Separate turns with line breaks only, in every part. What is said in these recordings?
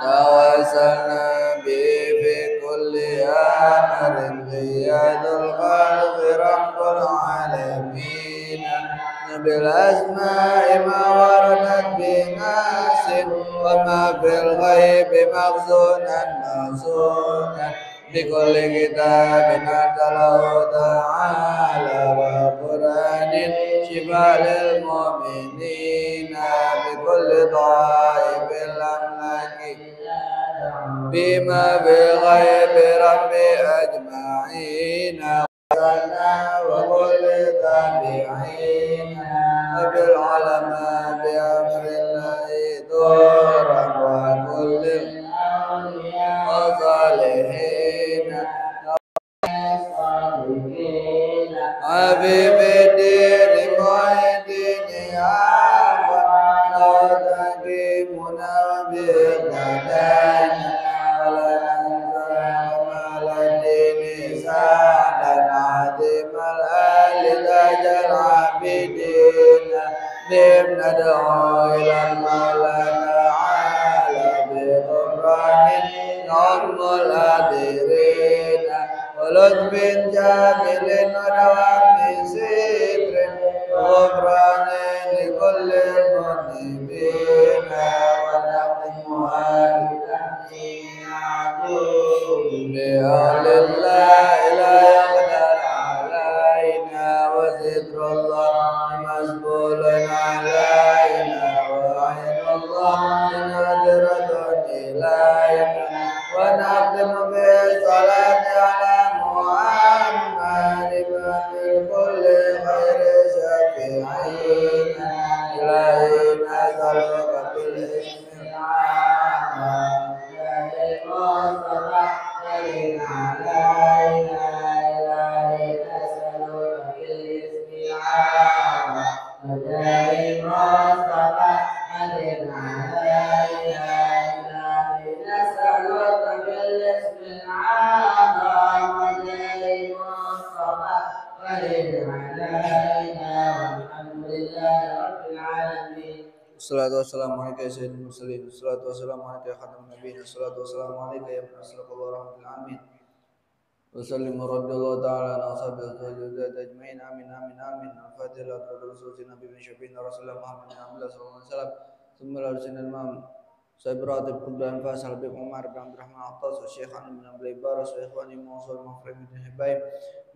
توسلنا به في كل أمر غياث الخلق رب العالمين بالأسماء ما وردت بناس وما في الغيب مخزونا موزونا بكل كتاب أنزله تعالى وقرآن شفاء للمؤمنين بكل طائف الأملاك بما في الغيب ربي أجمعين وكل تابعين بالعلماء بأمر الله دورا وكل وصالحين حبيب الدين معيدين يا رب تقيمنا بالهدايا ولا ننسى الدين سعدا عظيم الآل تاج العابدين بهم ندعو إلى المولى تعالى بغفران يوم الآخرين ولطف جامل ودوام ستر وغفران لكل المذنبين ونقم بأهل الله لا يقدر علينا وستر الله مسبول علينا وعين الله نادرة إلينا ونختم بالصلاة على محمد في كل خير شفيعين إلهي نسألك بالاسم العام الصلاة والسلام عليك يا سيد المرسلين الصلاة والسلام عليك يا خاتم النبيين الصلاة والسلام عليك يا ابن أسرق الله رحمة العالمين وسلم رضي الله تعالى عن أصحاب الزوجات أجمعين آمين آمين آمين الفاتحة لرسول النبي بن شفينا رسول الله محمد بن عبد الله صلى الله عليه وسلم ثم لرسول الإمام سيد راتب كل أنفاس الحبيب عمر بن عبد الرحمن عطاس والشيخ علي بن عبد البارس وإخواني موصول مفرم بن حبايب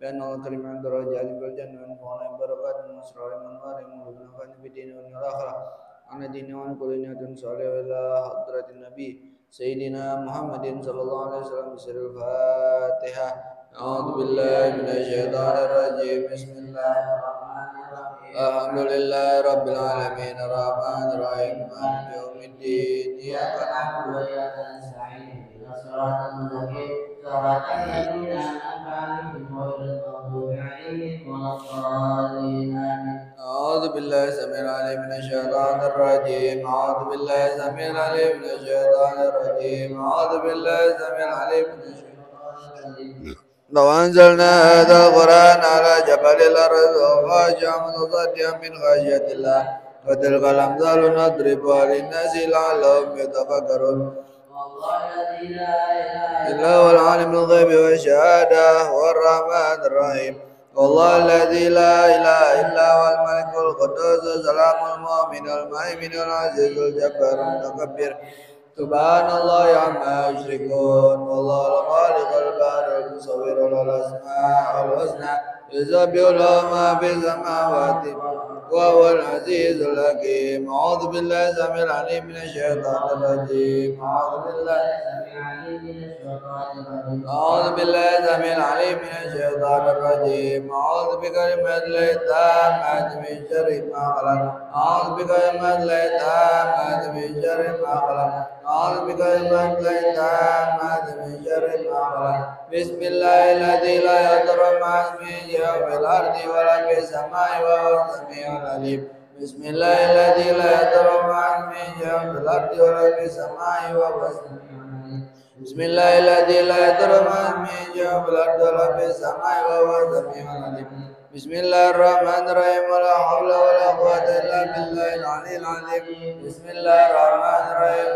بأن الله كريم عند الرجال بالجنة ونفعنا بركات النصر والمنوار ونفعنا بالدين والآخرة عن دين وكل صالح إلى حضرة النبي سيدنا محمد صلى الله عليه وسلم بسر الفاتحة أعوذ بالله من الشيطان الرجيم بسم الله الرحمن الرحيم الحمد لله رب العالمين الرحمن الرحيم مالك يوم الدين إياك نعبد وإياك نستعين اهدنا الصراط المستقيم صراط الذين أنعمت عليهم غير المغضوب عليهم ولا الضالين آمين أعوذ بالله السميع العليم من الشيطان الرجيم أعوذ بالله السميع العليم من الشيطان الرجيم أعوذ بالله السميع العليم من الشيطان الرجيم لو أنزلنا هذا القرآن على جبل الأرض خاشعا متصدعا من خشية الله وتلك الأمثال نضربها للناس لعلهم يتفكرون والله الذي لا إله إلا هو العالم الغيب والشهادة هو الرحمن الرحيم والله الذي لا إله إلا هو الملك القدوس السلام المؤمن المهيمن العزيز الجبار المتكبر سبحان الله عما يشركون والله الخالق البارئ المصور له الأسماء الحسنى يسبح له ما في السماوات وهو العزيز الحكيم أعوذ بالله السميع العليم من الشيطان الرجيم أعوذ بالله السميع العليم من الشيطان الرجيم أعوذ بكلمات الله التامات من شر ما خلق أعوذ بكلمات الله التامات من شر ما خلق أعوذ بكلمات الله التامات من شر ما خلق بسم الله الذي لا يضر مع اسمه شيء في الأرض ولا في السماء وهو السميع العليم بسم الله الذي لا يضر مع اسمه شيء في الأرض ولا في السماء وهو السميع العليم بسم الله الذي لا يضر مع اسمه شيء في الأرض ولا في السماء وهو السميع العليم بسم الله الرحمن الرحيم ولا حول ولا قوة إلا بالله العلي العظيم بسم الله الرحمن الرحيم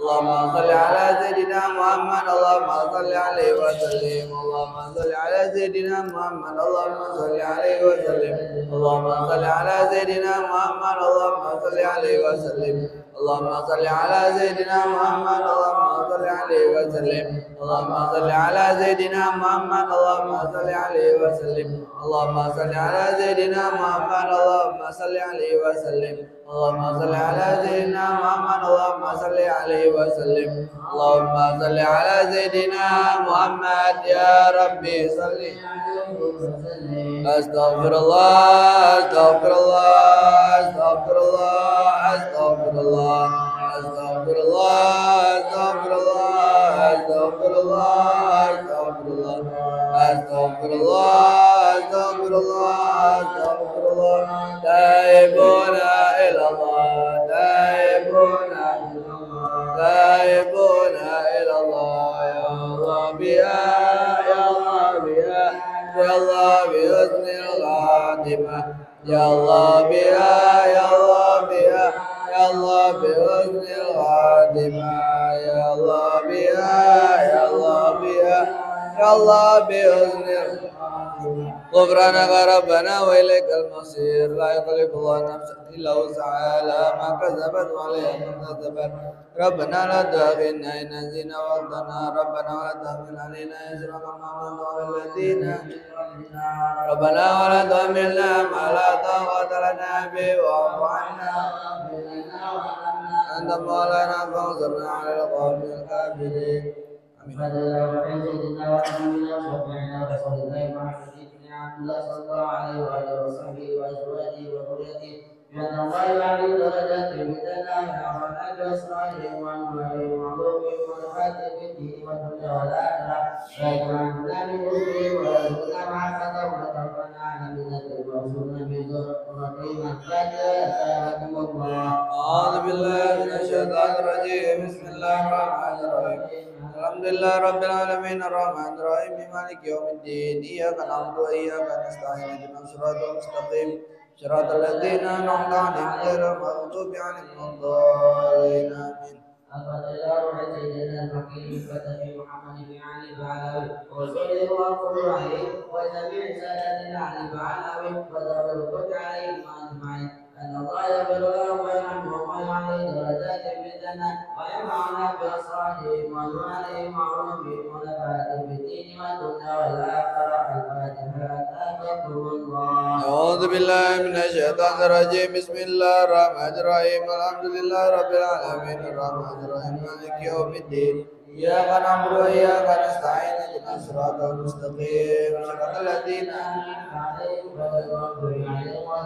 اللهم صل على سيدنا محمد اللهم صل عليه وسلم اللهم صل على سيدنا محمد اللهم صل عليه وسلم اللهم صل على سيدنا محمد اللهم صل عليه وسلم اللهم صل على سيدنا محمد اللهم صل عليه وسلم اللهم صل على سيدنا محمد اللهم صل عليه وسلم اللهم صل على سيدنا محمد اللهم صل عليه وسلم اللهم صل على سيدنا محمد اللهم صل عليه وسلم اللهم صل على سيدنا محمد يا ربي صل أستغفر الله أستغفر الله أستغفر الله أستغفر الله أستغفر الله أستغفر الله أستغفر الله أستغفر الله أستغفر الله أستغفر الله أستغفر الله تائبون إلى الله تائبون تائبون إلى الله يا الله بها يا الله بها يا الله بحسن الخاتمة يا الله بها يا الله بها يا الله بحسن الخاتمة يا الله بها يا الله بها يا الله بحسن غفرانك ربنا وإليك المصير لا يكلف الله نفسا إلا وسعها لها ما كسبت وعليها ما اكتسبت ربنا لا تؤاخذنا إن نسينا وأخطأنا ربنا ولا تحمل علينا إصرا كما حملته على الذين ربنا ولا تحملنا ما لا طاقة لنا به واعف عنا أنت مولانا فانصرنا على القوم الكافرين آمين. الله صلى الله عليه وآله وصحبه وأزواجه وذريته من الله عليه درجات بدنا ونجى إسرائيل وأنواره وعلومه ونفاته في الدين والدنيا والآخرة ويجعلنا من مسلمين ويرزقنا معرفة وتوفنا على ملة المرسولين بذرية فاتحة الله. أعوذ بالله من الشيطان الرجيم بسم الله الرحمن الرحيم الحمد لله رب العالمين الرحمن الرحيم مالك يوم الدين إياك نعبد وإياك نستعين اهدنا الصراط المستقيم صراط الذين أنعمت عليهم غير المغضوب عليهم ولا الضالين آمين. سيدنا الحكيم فتح محمد بن علي العلوي وصلي وقل عليه وجميع سادتنا علي العلوي ودار الكل عليهم أجمعين أن الله يغفر لهم ويرحمهم ويعلي درجات في الجنة وينفعنا بأسرارهم وأنوارهم وعلومهم ونفعتهم في الدين والدنيا والآخرة الفاتحة أستغفر الله. أعوذ بالله من الشيطان الرجيم بسم الله الرحمن الرحيم الحمد لله رب العالمين الرحمن الرحيم مالك يوم الدين إياك نعبد وإياك نستعين اهدنا الصراط المستقيم صراط الذين أنعمت عليهم غير المغضوب عليهم ولا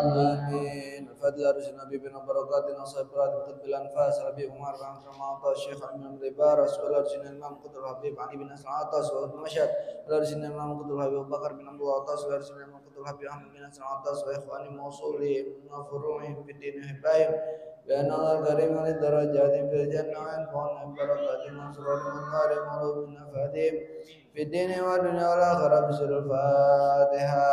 الضالين. الفضل أرسل النبي بن بركاتنا صبرات قطب الأنفاس ربي عمر بن عطاء الشيخ من الربار رسول أرسل الإمام قطب الحبيب علي بن حسن عطاء وابن مشهد أرسل الإمام قطب الحبيب أبو بكر بن عبد عطاء وأرسل الإمام قطب الحبيب أحمد بن حسن عطاء وإخوانهم وأصولهم وفروعهم في الدين وحبائهم بأن الله كريم للدرجات في الجنة وينفعنا ببركاتهم وأسرارهم وأنوارهم وعلوم نفعتهم في الدين والدنيا والآخرة بسر الفاتحة.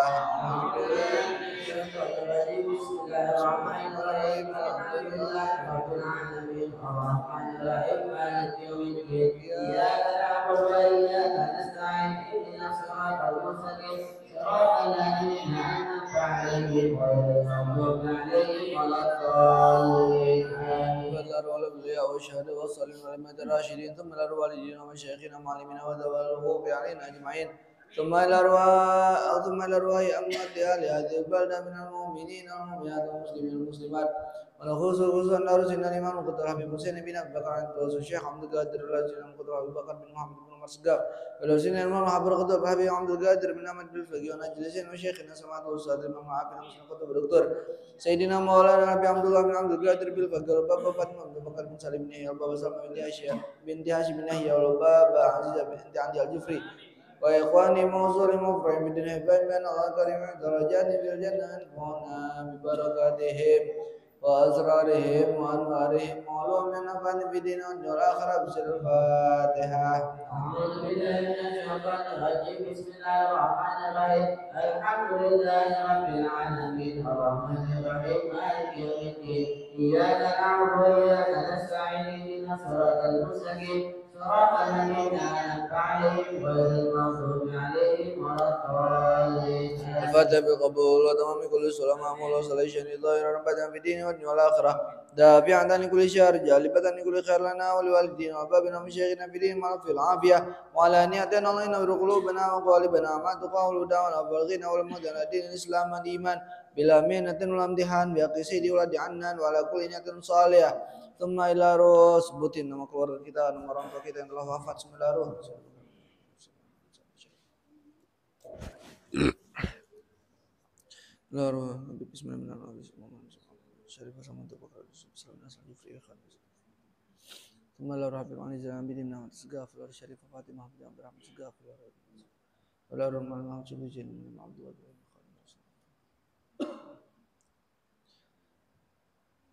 بسم الله الرحمن الرحيم الحمد لله رب العالمين الرحمن الرحيم مالك يوم الدين إياك نعبد وإياك نستعين اهدنا الصراط المستقيم صراط الذين أنعمت عليهم غير المغضوب عليهم ولا الضالين آمين. والأولياء والشهداء والصالحين والأئمة الراشدين ثم الوالدين ومشايخنا ومعلمينا وذوي الحقوق علينا أجمعين ثم إلى أرواح أموات أهل هذه البلدة من المؤمنين والمؤمنات والمسلمين والمسلمات ونخص خصوصا أرسلنا الإمام القدر حبيب حسين بن أبي بكر عند الشيخ عبد القادر الأرسلنا القدر حبيب بكر بن محمد بن مصدق والأرسلنا الإمام حبر القدر حبيب عبد القادر بن أحمد بن الفقيه ونجلسين وشيخنا سماعة الأستاذ الإمام عاقل مسلم القدر الدكتور سيدنا مولانا أبي عبد الله بن عبد القادر بالفقيه والبابا فاطمة بن بكر بن سالم بن يحيى والبابا سلمى بنت هاشم بن يحيى والبابا عزيزة بنت عندي الجفري وإخواني موصول مفرح بدون حبان بأن الله كريم درجات في الجنة ينفعنا ببركاتهم وأسرارهم وأنوارهم وعلوم نفعنا في دين والآخرة بسر الفاتحة. أعوذ بالله من الشيطان الرجيم بسم الله الرحمن الرحيم الحمد لله رب العالمين الرحمن الرحيم مالك يوم الدين إياك نعبد وإياك نستعين اهدنا
صراط المستقيم صراط الذين أنعمت عليهم غير المغضوب عليهم ولا الضالين.
الفاتحة بالقبول وتمام كل صلاة معمول وصلاة شهر ظاهر ربنا في الدين والدنيا والآخرة دافعا عن كل شر جالبة عن كل خير لنا ولوالدينا وبابنا ومشايخنا في دين معروف في العافية وعلى نيتنا الله ينور قلوبنا وقوالبنا ما تقاول دعونا والغنى والمدن دين الإسلام والإيمان بلا مهنة ولا امتحان بحق سيدي ولد عنان وعلى كل نية صالحة ثم إلى روح sebutin nama keluarga kita, nama orang tua kita yang telah wafat. Bismillahirrahmanirrahim. ثم لا رحب عن الزلام بدمنا وتسقاف الأرض الشريفة فاطمة برحمة تسقاف الأرض ولا رحمة الله شبه جن من عبد الله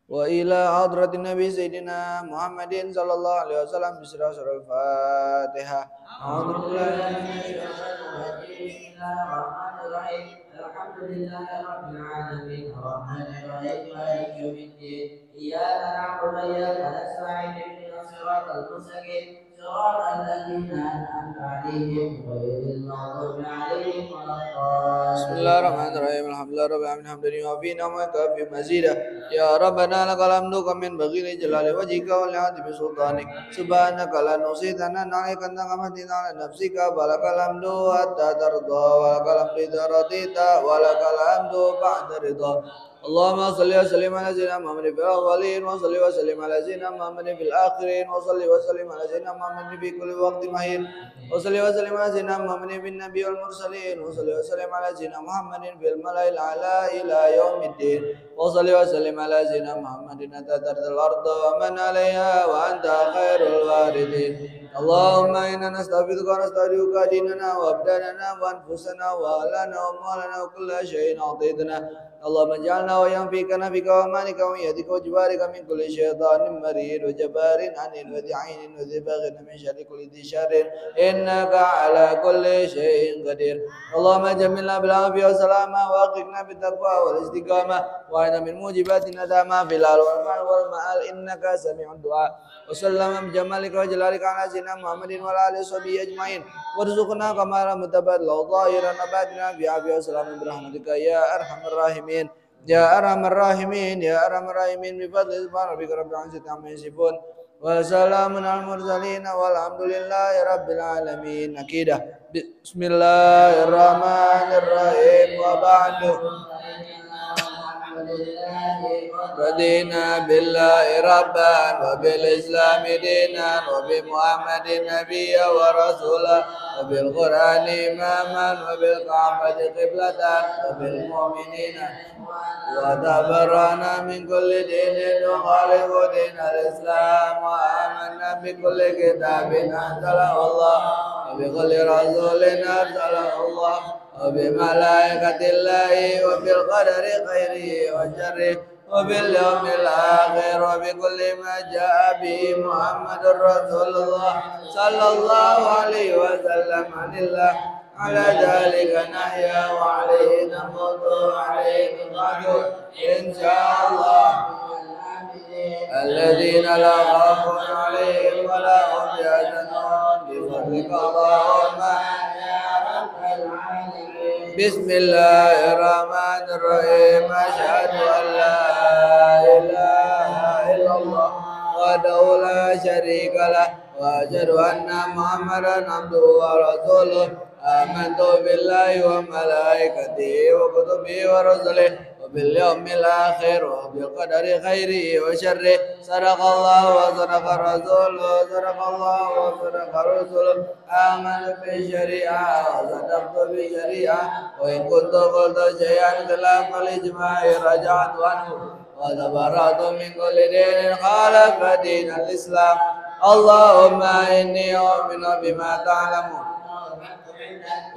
وإلى حضرة النبي سيدنا محمد صلى الله عليه وسلم بسر الفاتحة. أعوذ بالله من الشيطان الرجيم. بسم الله الرحمن الرحيم. الحمد لله رب العالمين الرحمن الرحيم مالك يوم الدين إياك نعبد وإياك نستعين اهدنا الصراط المستقيم صراط الذين أنعمت عليهم غير المغضوب عليهم ولا الضالين. بسم الله الرحمن الرحيم الحمد لله رب العالمين حمدا يوافي نعمه ويكافئ مزيدا يا ربنا لك الحمد كمن بغي لجلال وجهك ولعظيم سلطانك سبحانك لا نحصي ثناء عليك أنت كما أثنيت على نفسك فلك الحمد حتى ترضى ولك الحمد إذا رضيت ولك الحمد بعد رضا. اللهم صل وسلم على سيدنا محمد في الأولين وصل وسلم على سيدنا محمد في الآخرين وصل وسلم على سيدنا محمد في كل وقت مهين وصل وسلم على سيدنا محمد في النبي والمرسلين وصل وسلم على سيدنا محمد في الملأ الأعلى إلى يوم الدين وصل وسلم على سيدنا محمد أنت ترث الأرض ومن عليها وأنت خير الوارثين. اللهم إنا نستغفرك ونستودعك ديننا وأبداننا وأنفسنا وأهلنا وأموالنا وكل شيء أعطيتنا. اللهم اجعلنا وإياهم في كنفك وأمانك ويدك وجبارك من كل شيطان مريد وجبار عنيد وذي عين وذي بغي من شر كل ذي شر إنك على كل شيء قدير. اللهم جملنا بالعافية والسلامة وأقنا بالتقوى والاستقامة وأعنا من موجبات الندامة في الحال والمآل إنك سميع الدعاء. وسلم بجمالك وجلالك على سيدنا محمد وعلى آله وصحبه أجمعين وارزقنا كمال متبادل ظاهرا وباطنا في عافية وسلام برحمتك يا أرحم الراحمين يا أرحم الراحمين يا أرحم الراحمين بفضل سبحان ربك رب العزة عما يصفون وسلام على المرسلين والحمد لله رب العالمين. عقيدة. بسم الله الرحمن الرحيم وبعد رضينا بالله ربا وبالإسلام دينا وبمحمد نبيا ورسولا وبالقرآن إماما وبالكعبة قبلة وبالمؤمنين وتبرأنا من كل دين يخالف دين الإسلام وآمنا بكل كتاب أنزله الله وبكل رسول أرسله الله وبملائكة الله وبالقدر خيره وشره وباليوم الآخر وبكل ما جاء به محمد رسول الله صلى الله عليه وسلم عن الله. على ذلك نحيا وعليه نموت وعليه نبعث إن شاء الله. الذين لا خوف عليهم ولا هم يحزنون بفضلك اللهم يا رب العالمين. بسم الله الرحمن الرحيم. أشهد أن لا إله إلا الله وحده لا شريك له وأشهد أن محمدا عبده ورسوله. آمنت بالله وملائكته وكتبه ورسله وباليوم الآخر وبالقدر خيره وشره. صدق الله وصدق الرسول وصدق الله وصدق الرسول. آمنت بالشريعة وصدقت بالشريعة وإن كنت قلت شيئا خلاف الإجماع رجعت عنه وتبرأت من كل دين خالف دين الإسلام. اللهم إني أؤمن بما تعلم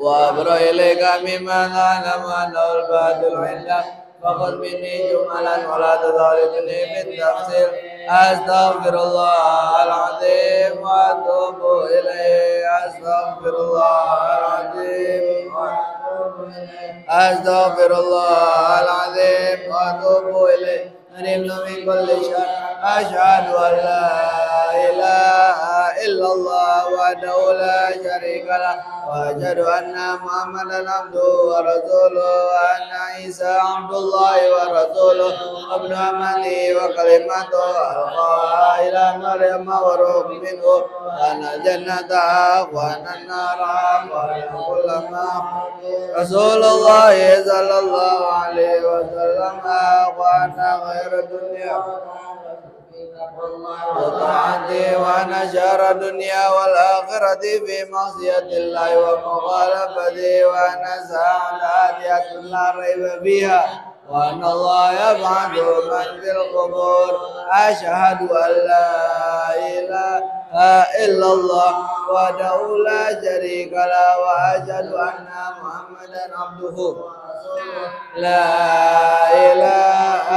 وأبرأ إليك مما تعلم أنه الباطل عندك فخذ مني جملا ولا تطالبني بالتفسير. أستغفر الله العظيم وأتوب إليه. أستغفر الله العظيم أستغفر الله العظيم وأتوب إليه. نرمنا من كل شر أشهد أن لا إله إلا الله وحده لا شريك له وأشهد أن محمدا عبده ورسوله وأن عيسى عبد الله ورسوله ابن أمته وكلمته ألقاها إلى مريم وروح منه وأن الجنة حق وأن النار حق وأن كل ما رسول الله صلى الله عليه وسلم وأن خير الدنيا وطاعته وأن شر الدنيا والآخرة في معصية الله ومخالفته وأن الساعة آتية لا ريب فيها وأن الله يبعث من في القبور أشهد أن لا إله إلا الله وحده لا شريك له وأشهد أن محمدا عبده لا إله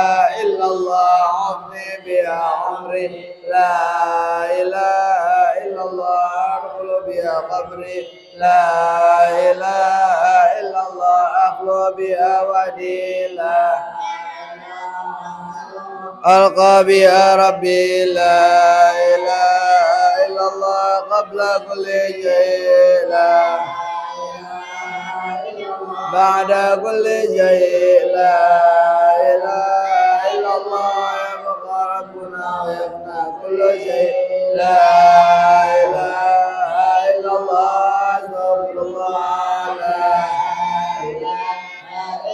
إلا الله عظمي بها عمري لا إله إلا الله أدخل بها قبري لا إله إلا الله أخلو بها ودي لا ألقى بها ربي لا إله إلا الله قبل كل شيء لا بعد كل شيء لا إله إلا الله يبقى ربنا ويفنى كل شيء لا إله إلا الله أستغفر الله لا إله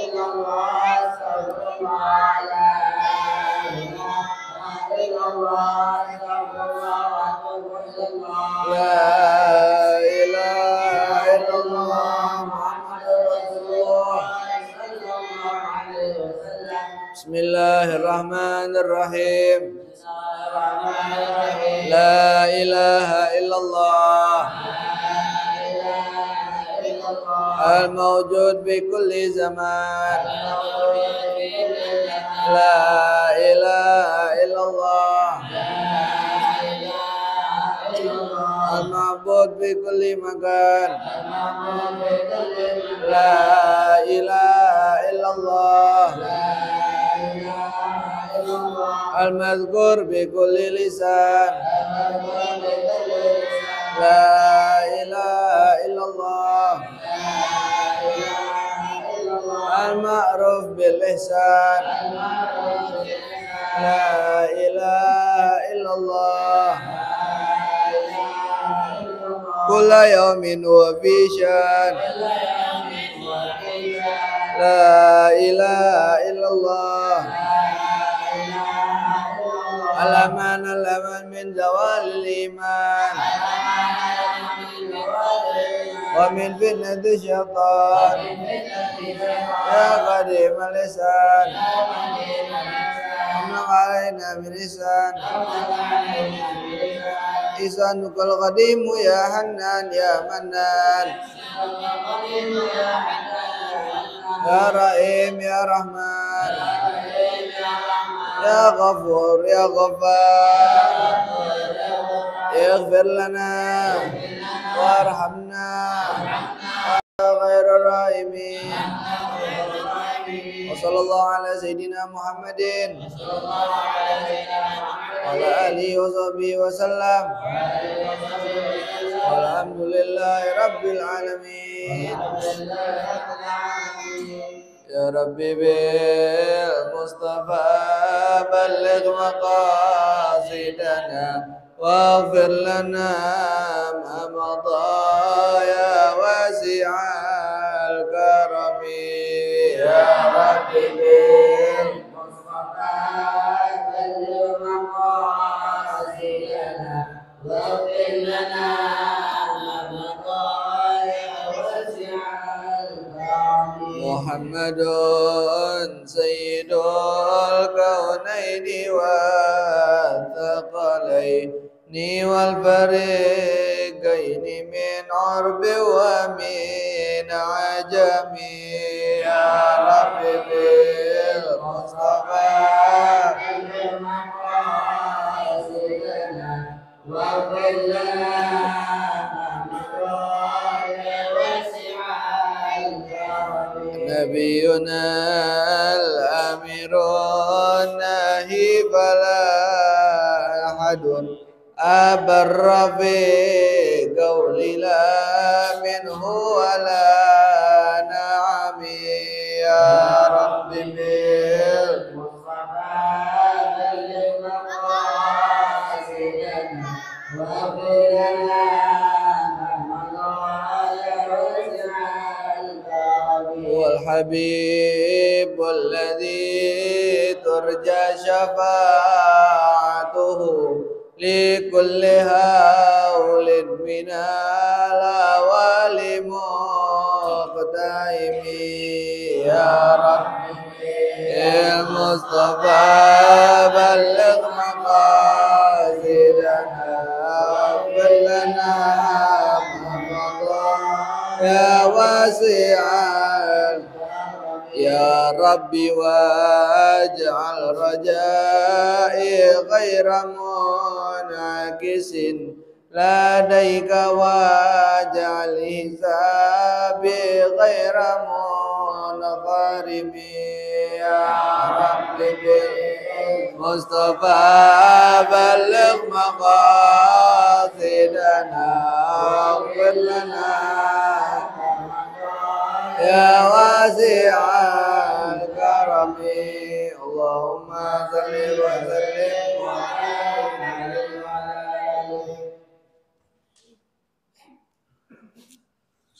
إلا الله أستغفر الله لا إله إلا الله أستغفر الله وأتوب إلى الله لا إله إلا الله بسم الله الرحمن الرحيم لا إله إلا الله الموجود بكل زمان لا إله إلا الله المعبود بكل مكان لا إله إلا الله المذكور بكل لسان لا إله إلا الله المعروف بالإحسان لا إله إلا الله كل يوم وفي شان لا إله إلا الله الأمان من زوال الإيمان ومن فتنة الشيطان يا قديم اللسان امنع علينا بلسان إحسانك القديم يا حنان يا منان يا رحيم يا رحمن يا غفور يا غفار اغفر لنا وارحمنا غير الراحمين وصلى الله على سيدنا محمد وعلى آله وصحبه وسلم والحمد لله رب العالمين يا ربي بالمصطفى بلغ مقاصدنا واغفر لنا ما مضى يا واسع الكرم يا ربي بالمصطفى بلغ مقاصدنا واغفر لنا ما مضى يا واسع الكرم محمد سيد الكونين والثقلين والفريقين من عرب ومن عجم يا رب بالمصطفى واغفر لنا نبينا الأمير الناهي فلا أحد أبر في قول لا منه ولا نعم يا رب
بالمصطفى بلغ مقاصدنا واغفر لنا ما مضى على حسن الباب
والحبيب الذي ترجى شفاعته لكل هول من الأوال مقتئم يا رب المصطفى بلغ مقاصدنا واغفر لنا ما مضى يا واسع يا ربي واجعل رجائي غير منعكس لديك واجعل حسابي غير منغرم يا ربي بالمصطفى بلغ مقاصدنا واغفر لنا يا واسع الكرم اللهم صل وسلم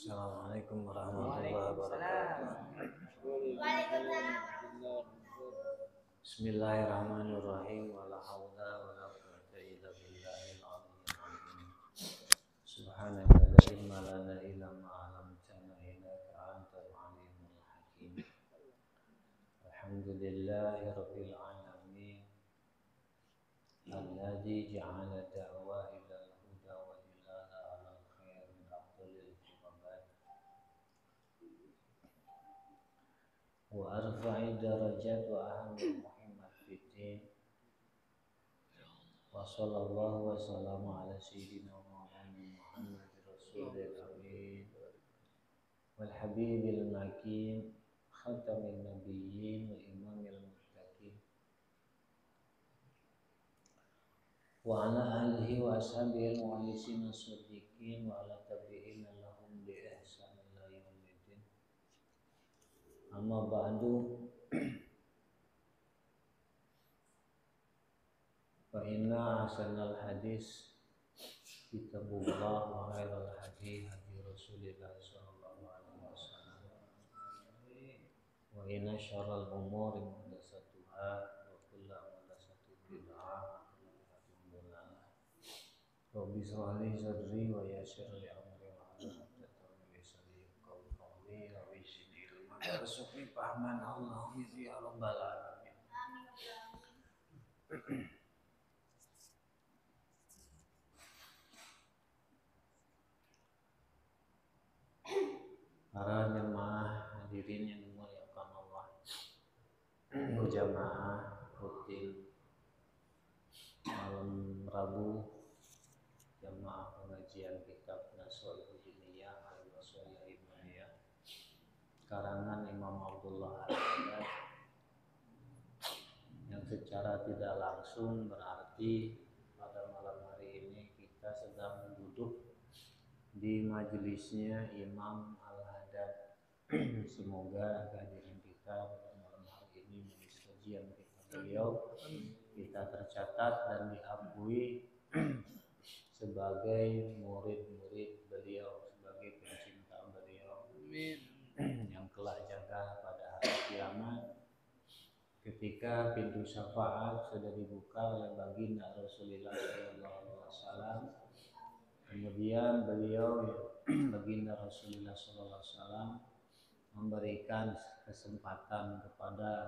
Assalamualaikum warahmatullahi wabarakatuh. Bismillahirrahmanirrahim. Wala haula wala quwwata illa billahil aliyyil azim. Subhanaka la ilma lana illa ma 'allamtana innaka antal alimul hakim. Alhamdulillahi rabbil alamin. Alladzi ja'ala da'wa ila al-huda wa dilala 'ala al-khair min afdalil qurbat. Wa arfa'i darajat wa ahamil muhimmat fiddin. Wa sallallahu wa sallama ala sayyidina wa maulana Muhammad rasulil amin wal habibil makin khatamin nabiyyin wa imamil muttaqin wa ala alihi wa ashabihi al-mu'alisin as-siddiqin wa ala tabi'ina lahum bi ihsan ila yaumiddin. Amma ba'du, fa inna ahsanal hadis kitabullah wa khairal hadi hadi Rasulillah sallallahu alaihi wasallam wa inna syarral umuri muhdatsatuha wa kullu muhdatsatin bid'ah wa kullu bid'atin dhalalah. Rabbi shrah li sadri wa yassir li amri wa hlul 'uqdatam min lisani yafqahu qawli wa zidni ilman warzuqni fahman Allahumma ya rabbal alamin. Para jemaah hadirin yang dimuliakan Allah, berjamaah rutin malam Rabu jamaah pengajian kitab Nashul Jiniyah al-Wasoyah Imaniyah karangan Imam Abdullah Al-Haddad, yang secara tidak langsung berarti pada malam hari ini kita sedang duduk di majelisnya Imam Al-Haddad. Semoga kehadiran kita pada malam hari ini menjadi kajian kitab beliau kita tercatat dan diakui sebagai murid-murid beliau, sebagai pencinta beliau. Amin. Yang kelak jaga pada hari kiamat ketika pintu syafaat sudah dibuka oleh baginda Rasulullah SAW. Kemudian beliau baginda Rasulullah SAW memberikan kesempatan kepada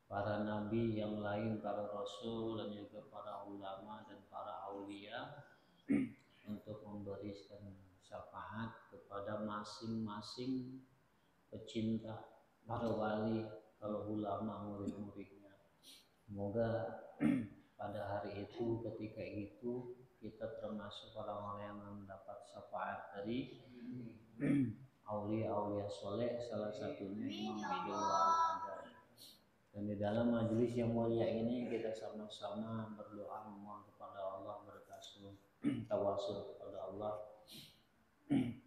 para nabi yang lain, para rasul dan juga para ulama dan para aulia untuk memberikan syafaat kepada masing-masing pecinta, para wali, para ulama, murid-muridnya. Semoga pada hari itu, ketika itu kita termasuk orang-orang yang mendapat syafaat dari aulia-aulia soleh, salah satunya Imam Abdullah Al-Haddad. Dan di dalam majelis yang mulia ini kita sama-sama berdoa memohon kepada Allah, bertawasul kepada Allah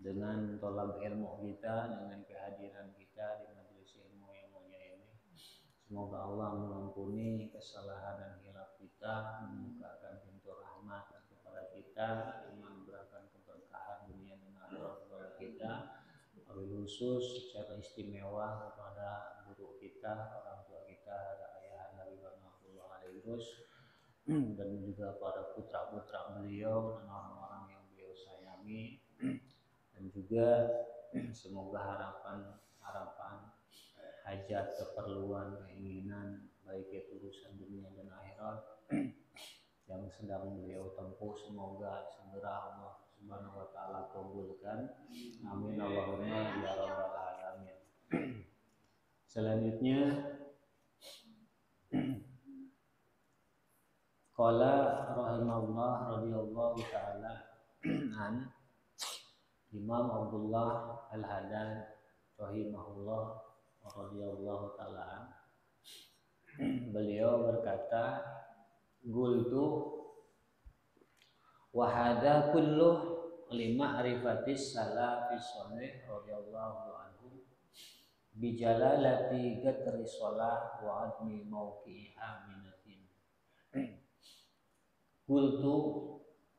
dengan tolak ilmu kita, dengan kehadiran kita di majelis ilmu yang mulia ini. Semoga Allah mengampuni kesalahan dan hilaf kita, membukakan pintu rahmat kepada kita, memberikan keberkahan dunia dan akhirat kepada kita. Wabil khusus secara istimewa kepada guru kita, orang tua kita, ayah Nabi Muhammad alaihi dan juga pada putra-putra beliau dan orang-orang yang beliau sayangi, dan juga semoga harapan hajat, keperluan, keinginan baik itu urusan dunia dan akhirat yang sedang beliau tempuh semoga segera Allah Subhanahu wa taala kabulkan. Amin Allahumma ya rabbal alamin. Selanjutnya qala rahimahullah radhiyallahu taala an Imam Abdullah Al-Haddad rahimahullah radhiyallahu taala an, beliau berkata, qultu wa hadza kullu li ma'rifatis salafis shalih radhiyallahu anhu bi jalalati qadri shalah wa admi mauqi'iha minatin. Qultu,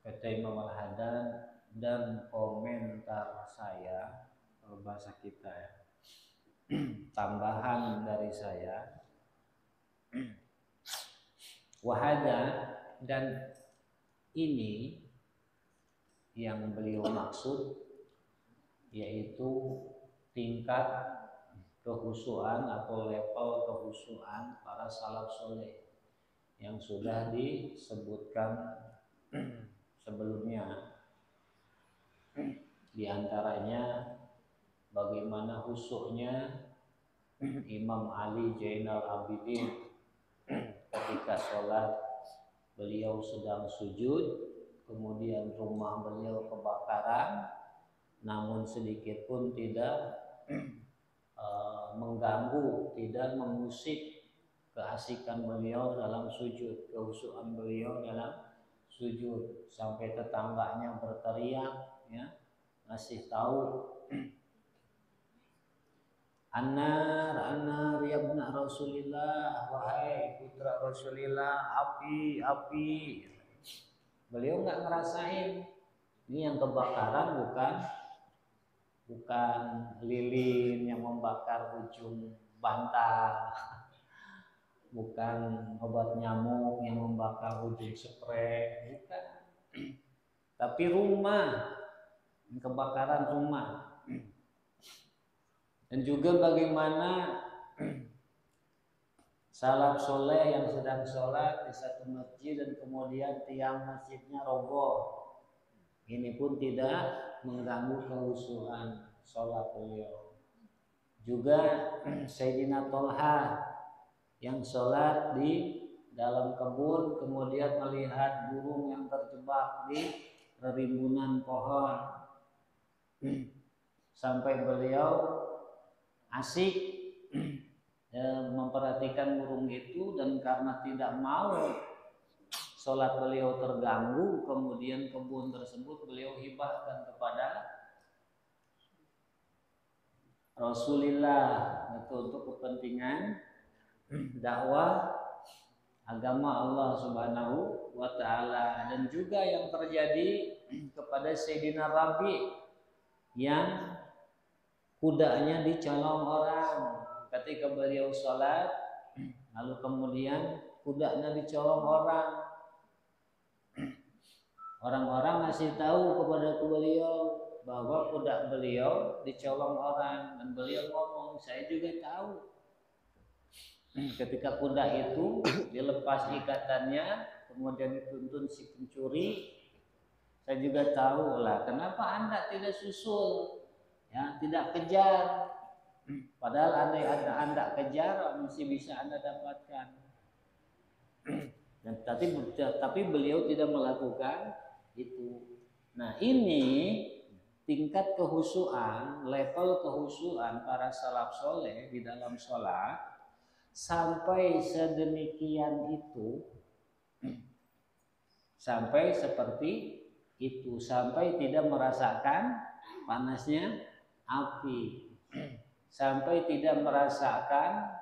kata Imam Al-Haddad, dan komentar saya, kalau bahasa kita ya, tambahan dari saya, wahada, dan ini yang beliau maksud yaitu tingkat kehusuan atau level kehusuan para salaf soleh yang sudah disebutkan sebelumnya. Di antaranya bagaimana khusyuknya Imam Ali Zainal Abidin ketika sholat, beliau sedang sujud, kemudian rumah beliau kebakaran, namun sedikit pun tidak mengganggu, tidak mengusik keasikan beliau dalam sujud, kehusukan beliau dalam sujud, sampai tetangganya berteriak, ya, ngasih tahu, Anar ya ibna Rasulillah, wahai putra Rasulillah, api. Beliau nggak ngerasain. Ini yang kebakaran bukan lilin yang membakar ujung bantal, bukan obat nyamuk yang membakar ujung spray, bukan. Tapi rumah, kebakaran rumah. Dan juga bagaimana salaf soleh yang sedang sholat di satu masjid dan kemudian tiang masjidnya roboh. Ini pun tidak mengganggu kehusuan sholat beliau. Juga Sayyidina Tolha yang sholat di dalam kebun kemudian melihat burung yang terjebak di rimbunan pohon, sampai beliau asik memperhatikan burung itu, dan karena tidak mau sholat beliau terganggu, kemudian kebun tersebut beliau hibahkan kepada Rasulullah itu untuk kepentingan dakwah agama Allah Subhanahu wa taala. Dan juga yang terjadi kepada Sayyidina Rabi yang kudanya dicolong orang ketika beliau sholat, lalu kemudian kudanya dicolong orang. Orang-orang ngasih tahu kepada beliau bahwa kuda beliau dicolong orang, dan beliau ngomong, saya juga tahu. Ketika kuda itu dilepas ikatannya, kemudian dituntun si pencuri, saya juga tahu lah kenapa Anda tidak susul, ya, tidak kejar. Padahal andai Anda kejar, masih bisa Anda dapatkan. Dan tapi beliau tidak melakukan itu. Nah, ini tingkat kehusuan, level kehusuan para salaf soleh di dalam sholat, sampai sedemikian itu, sampai seperti itu, sampai tidak merasakan panasnya api, sampai tidak merasakan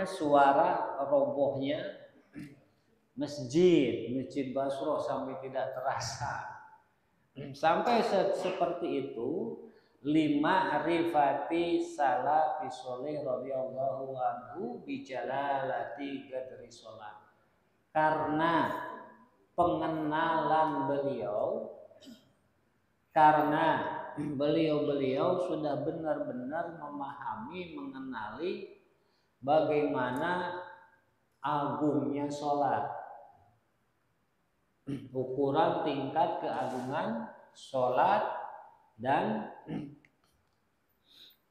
suara robohnya masjid Basro, sampai tidak terasa. Sampai seperti itu, lima rifati salafi sholih radhiyallahu anhu bijalalati gadri sholat, karena pengenalan beliau, karena beliau sudah benar-benar memahami, mengenali bagaimana agungnya sholat, ukuran tingkat keagungan sholat, dan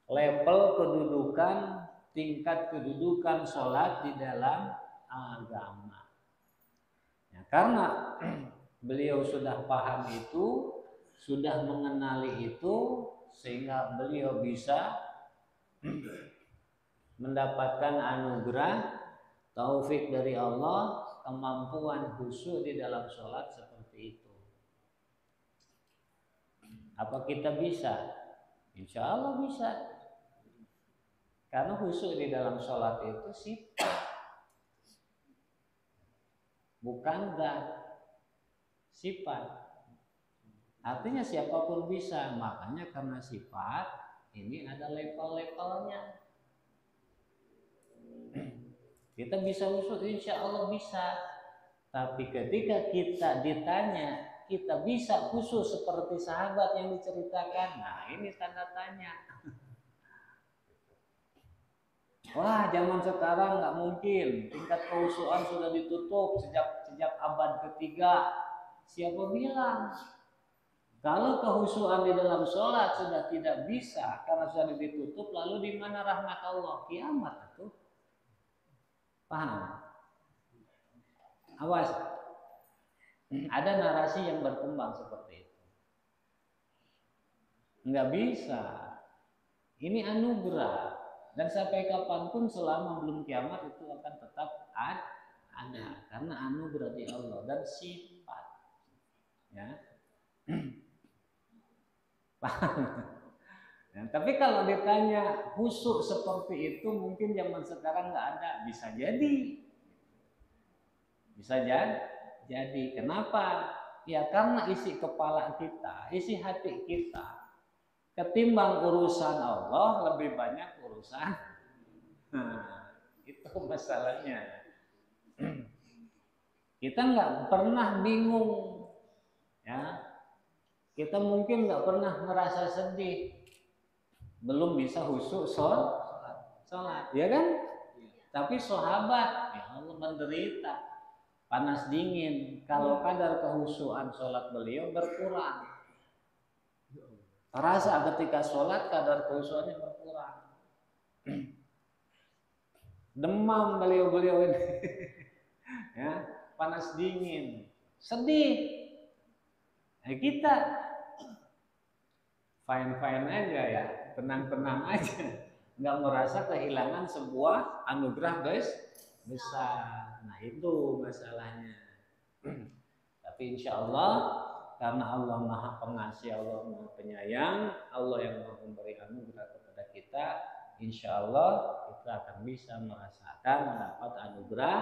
level kedudukan, tingkat kedudukan sholat di dalam agama. Ya, karena beliau sudah paham itu, sudah mengenali itu, sehingga beliau bisa mendapatkan anugerah taufik dari Allah, kemampuan khusyuk di dalam sholat seperti itu. Apa kita bisa? Insya Allah bisa. Karena khusyuk di dalam sholat itu sifat, bukan zat. Sifat. Artinya siapapun bisa. Makanya karena sifat ini ada level-levelnya. Kita bisa khusyuk, insya Allah bisa. Tapi ketika kita ditanya, kita bisa khusyuk seperti sahabat yang diceritakan, nah ini tanda tanya. Wah, zaman sekarang nggak mungkin, tingkat kekhusyukan sudah ditutup sejak abad ketiga. Siapa bilang? Kalau kekhusyukan di dalam sholat sudah tidak bisa karena sudah ditutup, lalu di mana rahmat Allah? Kiamat itu. Paham? Awas. Ada narasi yang berkembang seperti itu. Nggak bisa. Ini anugerah. Dan sampai kapanpun selama belum kiamat itu akan tetap ada. Karena anugerah di Allah dan sifat. Ya. Ya, tapi kalau ditanya khusyuk seperti itu mungkin zaman sekarang nggak ada, bisa jadi, jadi. Kenapa? Ya karena isi kepala kita, isi hati kita, ketimbang urusan Allah lebih banyak urusan. Itu masalahnya. Kita nggak pernah bingung, ya. Kita mungkin nggak pernah merasa sedih, belum bisa khusyuk sholat, ya kan? Tapi sahabat, ya Allah, menderita panas dingin. Kalau kadar kehusyukan sholat beliau berkurang, terasa ketika sholat kadar kehusyukannya berkurang. Demam beliau ini, ya, panas dingin, sedih. Nah, kita fine aja ya, tenang aja, nggak merasa kehilangan sebuah anugerah besar. Nah itu masalahnya. Tapi insya Allah karena Allah Maha Pengasih, Allah Maha Penyayang, Allah yang Maha memberi anugerah kepada kita, insya Allah kita akan bisa merasakan mendapat anugerah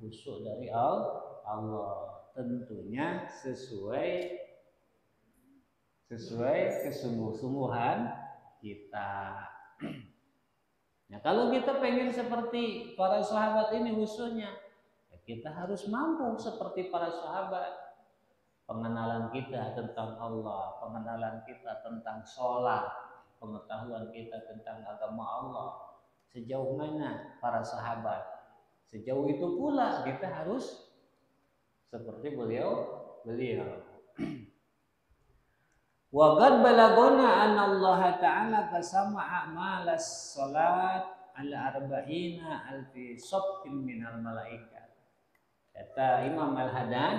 khusyuk dari Allah. Tentunya sesuai kesungguh-sungguhan kita. Nah, kalau kita pengen seperti para sahabat ini khususnya, ya kita harus mampu seperti para sahabat. Pengenalan kita tentang Allah, pengenalan kita tentang sholat, pengetahuan kita tentang agama Allah, sejauh mana para sahabat, sejauh itu pula kita harus seperti beliau. Wa qad balagona anna Allah Ta'ala qasama a'malas salat ala arba'ina alfi saffin minal malaikat. Kata Imam Al-Haddad,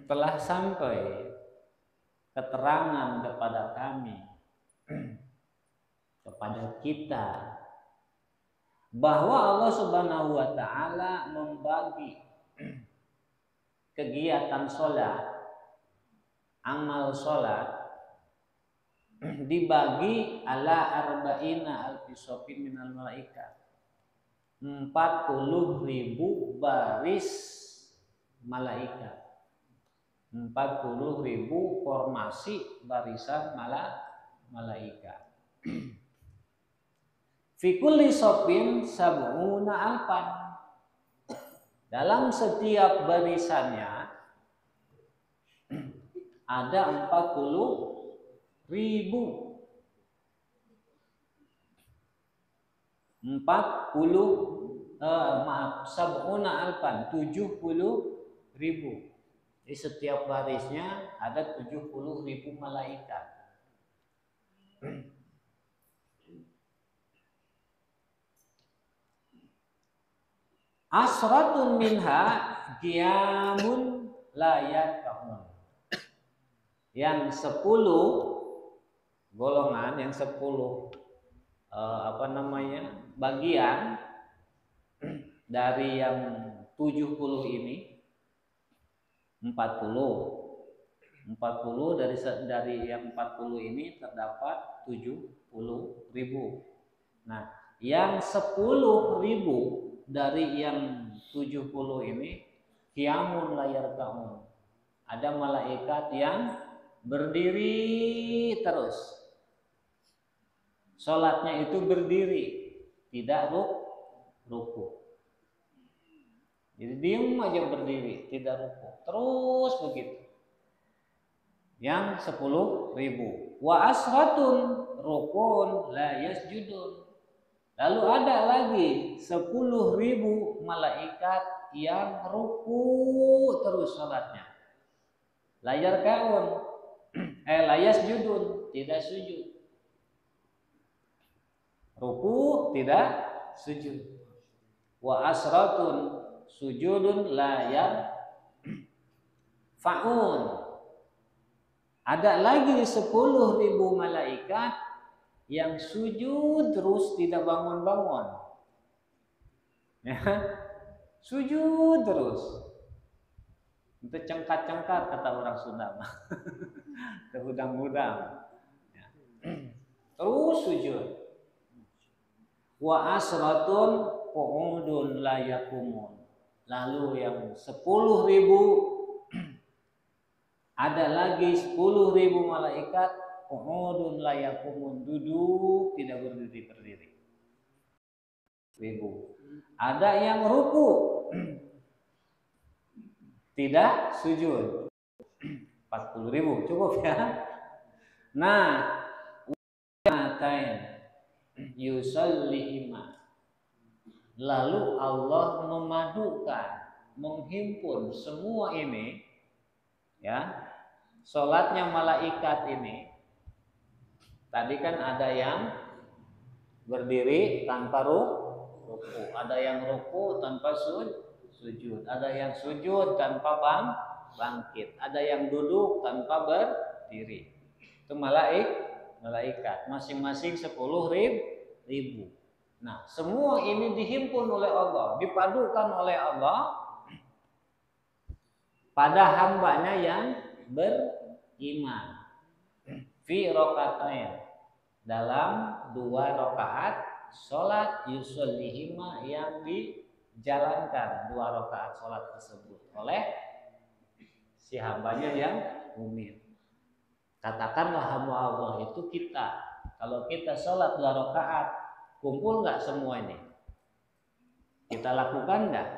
telah sampai keterangan kepada kami, kepada kita, bahwa Allah Subhanahu wa taala membagi kegiatan sholat, amal sholat dibagi ala arba'ina alfi sofin minal malaikat, 40.000 baris malaikat, 40.000 formasi barisan malaikat. Fi kulli sofin sab'una alfan, dalam setiap barisannya ada 40.000. 70.000. Di setiap barisnya ada 70.000 malaikat. Asratun minha qiyamun la yarka'un. Yang 10 golongan, yang 10 bagian dari yang 70 ini, 40 dari yang 40 ini terdapat 70.000. Nah, yang 10.000 dari yang 70 ini qiyamun la yarka'un, ada malaikat yang berdiri terus. Sholatnya itu berdiri, tidak ruku. Jadi diam aja berdiri, tidak ruku. Terus begitu. Yang 10.000. Wa asratun rukun la yasjudun. Lalu ada lagi 10.000 malaikat yang ruku terus sholatnya. Layar kaun, layas judun, tidak sujud. Ruku tidak sujud. Wa asratun sujudun layar faun. Ada lagi 10.000 malaikat yang sujud terus tidak bangun-bangun. Ya, sujud terus. Itu cengkat-cengkat kata orang Sunda mah. Terhudang-hudang. Ya. Terus sujud. Wa asratun qu'udun la yaqumun. Lalu yang 10.000 ada lagi 10.000 malaikat qu'udun la yaqumun, duduk tidak berdiri. Ada yang ruku tidak sujud, 40.000 cukup ya. Nah, yusallihima, lalu Allah memadukan, menghimpun semua ini, ya, sholatnya malaikat ini. Tadi kan ada yang berdiri tanpa ruku, ada yang ruku tanpa sujud, ada yang sujud tanpa bangkit, ada yang duduk tanpa berdiri. Itu malaikat, masing-masing 10.000. Nah, semua ini dihimpun oleh Allah, dipadukan oleh Allah pada hambanya yang beriman. Fi rakatain, dalam 2 rakaat sholat yusallihima yang dijalankan 2 rakaat sholat tersebut oleh si hambanya yang mukmin. Katakanlah hamba Allah itu kita. Kalau kita sholat 2 rakaat, kumpul nggak semua ini? Kita lakukan nggak?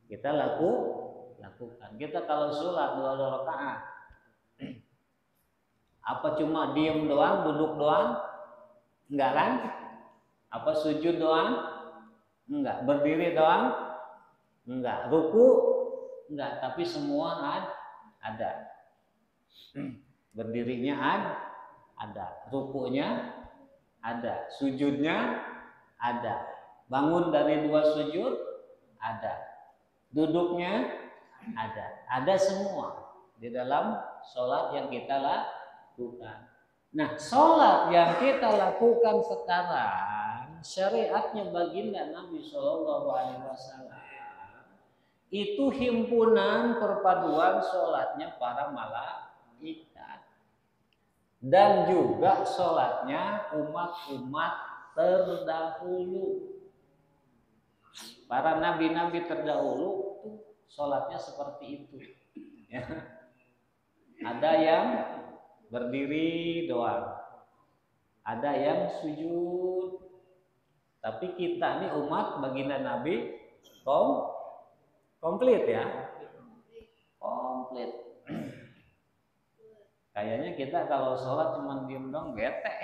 Kita lakukan. Kita kalau sholat 2 rakaat, apa cuma diem doang, duduk doang? Enggak kan? Apa sujud doang? Enggak. Berdiri doang? Enggak. Ruku? Enggak. Tapi semua ada. Berdirinya ada. Rukunya ada. Sujudnya ada. Bangun dari 2 sujud ada. Duduknya ada. Ada semua di dalam sholat yang kita lakukan. Nah, sholat yang kita lakukan sekarang syariatnya baginda Nabi Shallallahu Alaihi Wasallam itu himpunan perpaduan sholatnya para malaikat dan juga sholatnya umat-umat terdahulu. Para nabi-nabi terdahulu tuh sholatnya seperti itu. Ya. Ada yang berdiri doang, ada yang sujud. Tapi kita nih umat baginda Nabi komplit ya, komplit. Kayaknya kita kalau sholat cuma diem dong bete.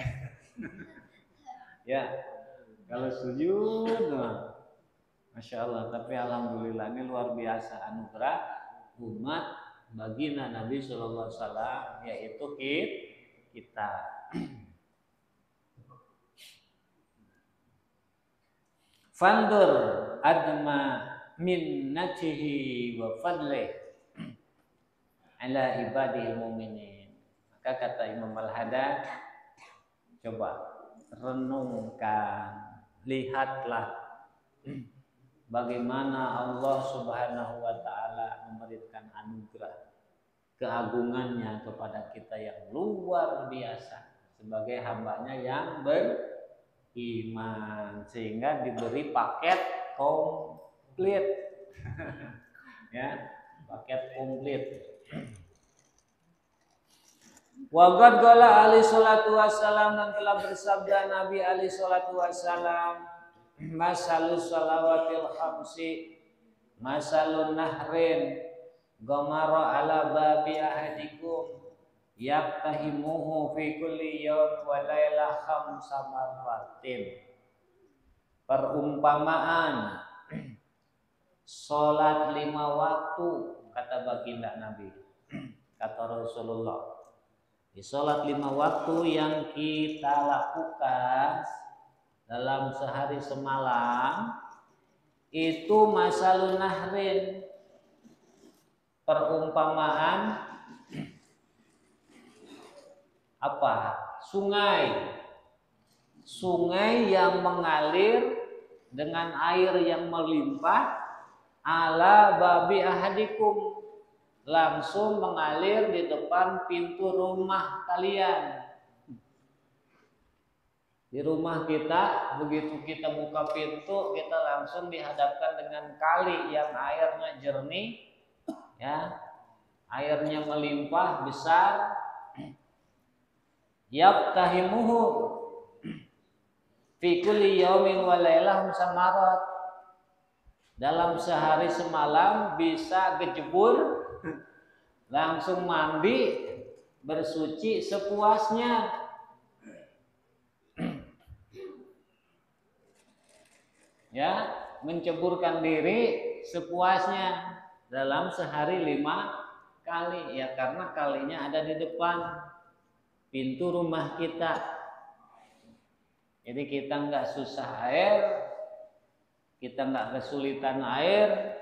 Ya, kalau sujud, masya Allah. Tapi alhamdulillah ini luar biasa anugerah umat baginda Nabi Sallallahu Alaihi Wasallam, yaitu kita. Fandur adma minnatihi wa fadlih ala ibadil mu'minin. Maka kata Imam Al-Haddad, coba renungkan, lihatlah bagaimana Allah Subhanahu wa taala memberikan anugerah keagungannya kepada kita yang luar biasa sebagai hambanya yang beriman, sehingga diberi paket komplit. Ya, paket komplit. Waqad qala alaihi salatu wassalam, dan telah bersabda Nabi alaihi salatu wassalam, masalus salawatil khamsi masalun nahrin gamara ala babi ahadikum yaktahimuhu fi kulli yawm wa layla khamsa marratin. Perumpamaan salat 5 waktu, kata baginda Nabi, kata Rasulullah, di salat 5 waktu yang kita lakukan dalam sehari semalam itu masalun nahrin, perumpamaan apa? Sungai yang mengalir dengan air yang melimpah, ala babi ahadikum, langsung mengalir di depan pintu rumah kalian. Di rumah kita, begitu kita buka pintu, kita langsung dihadapkan dengan kali yang airnya jernih, ya, airnya melimpah besar. Yaftahimuhu fi kulli yaumin wa lailah samarat, dalam sehari semalam bisa gejebur, langsung mandi, bersuci sepuasnya. Ya, menceburkan diri sepuasnya dalam sehari 5 kali, ya, karena kalinya ada di depan pintu rumah kita. Jadi kita nggak susah air, kita nggak kesulitan air,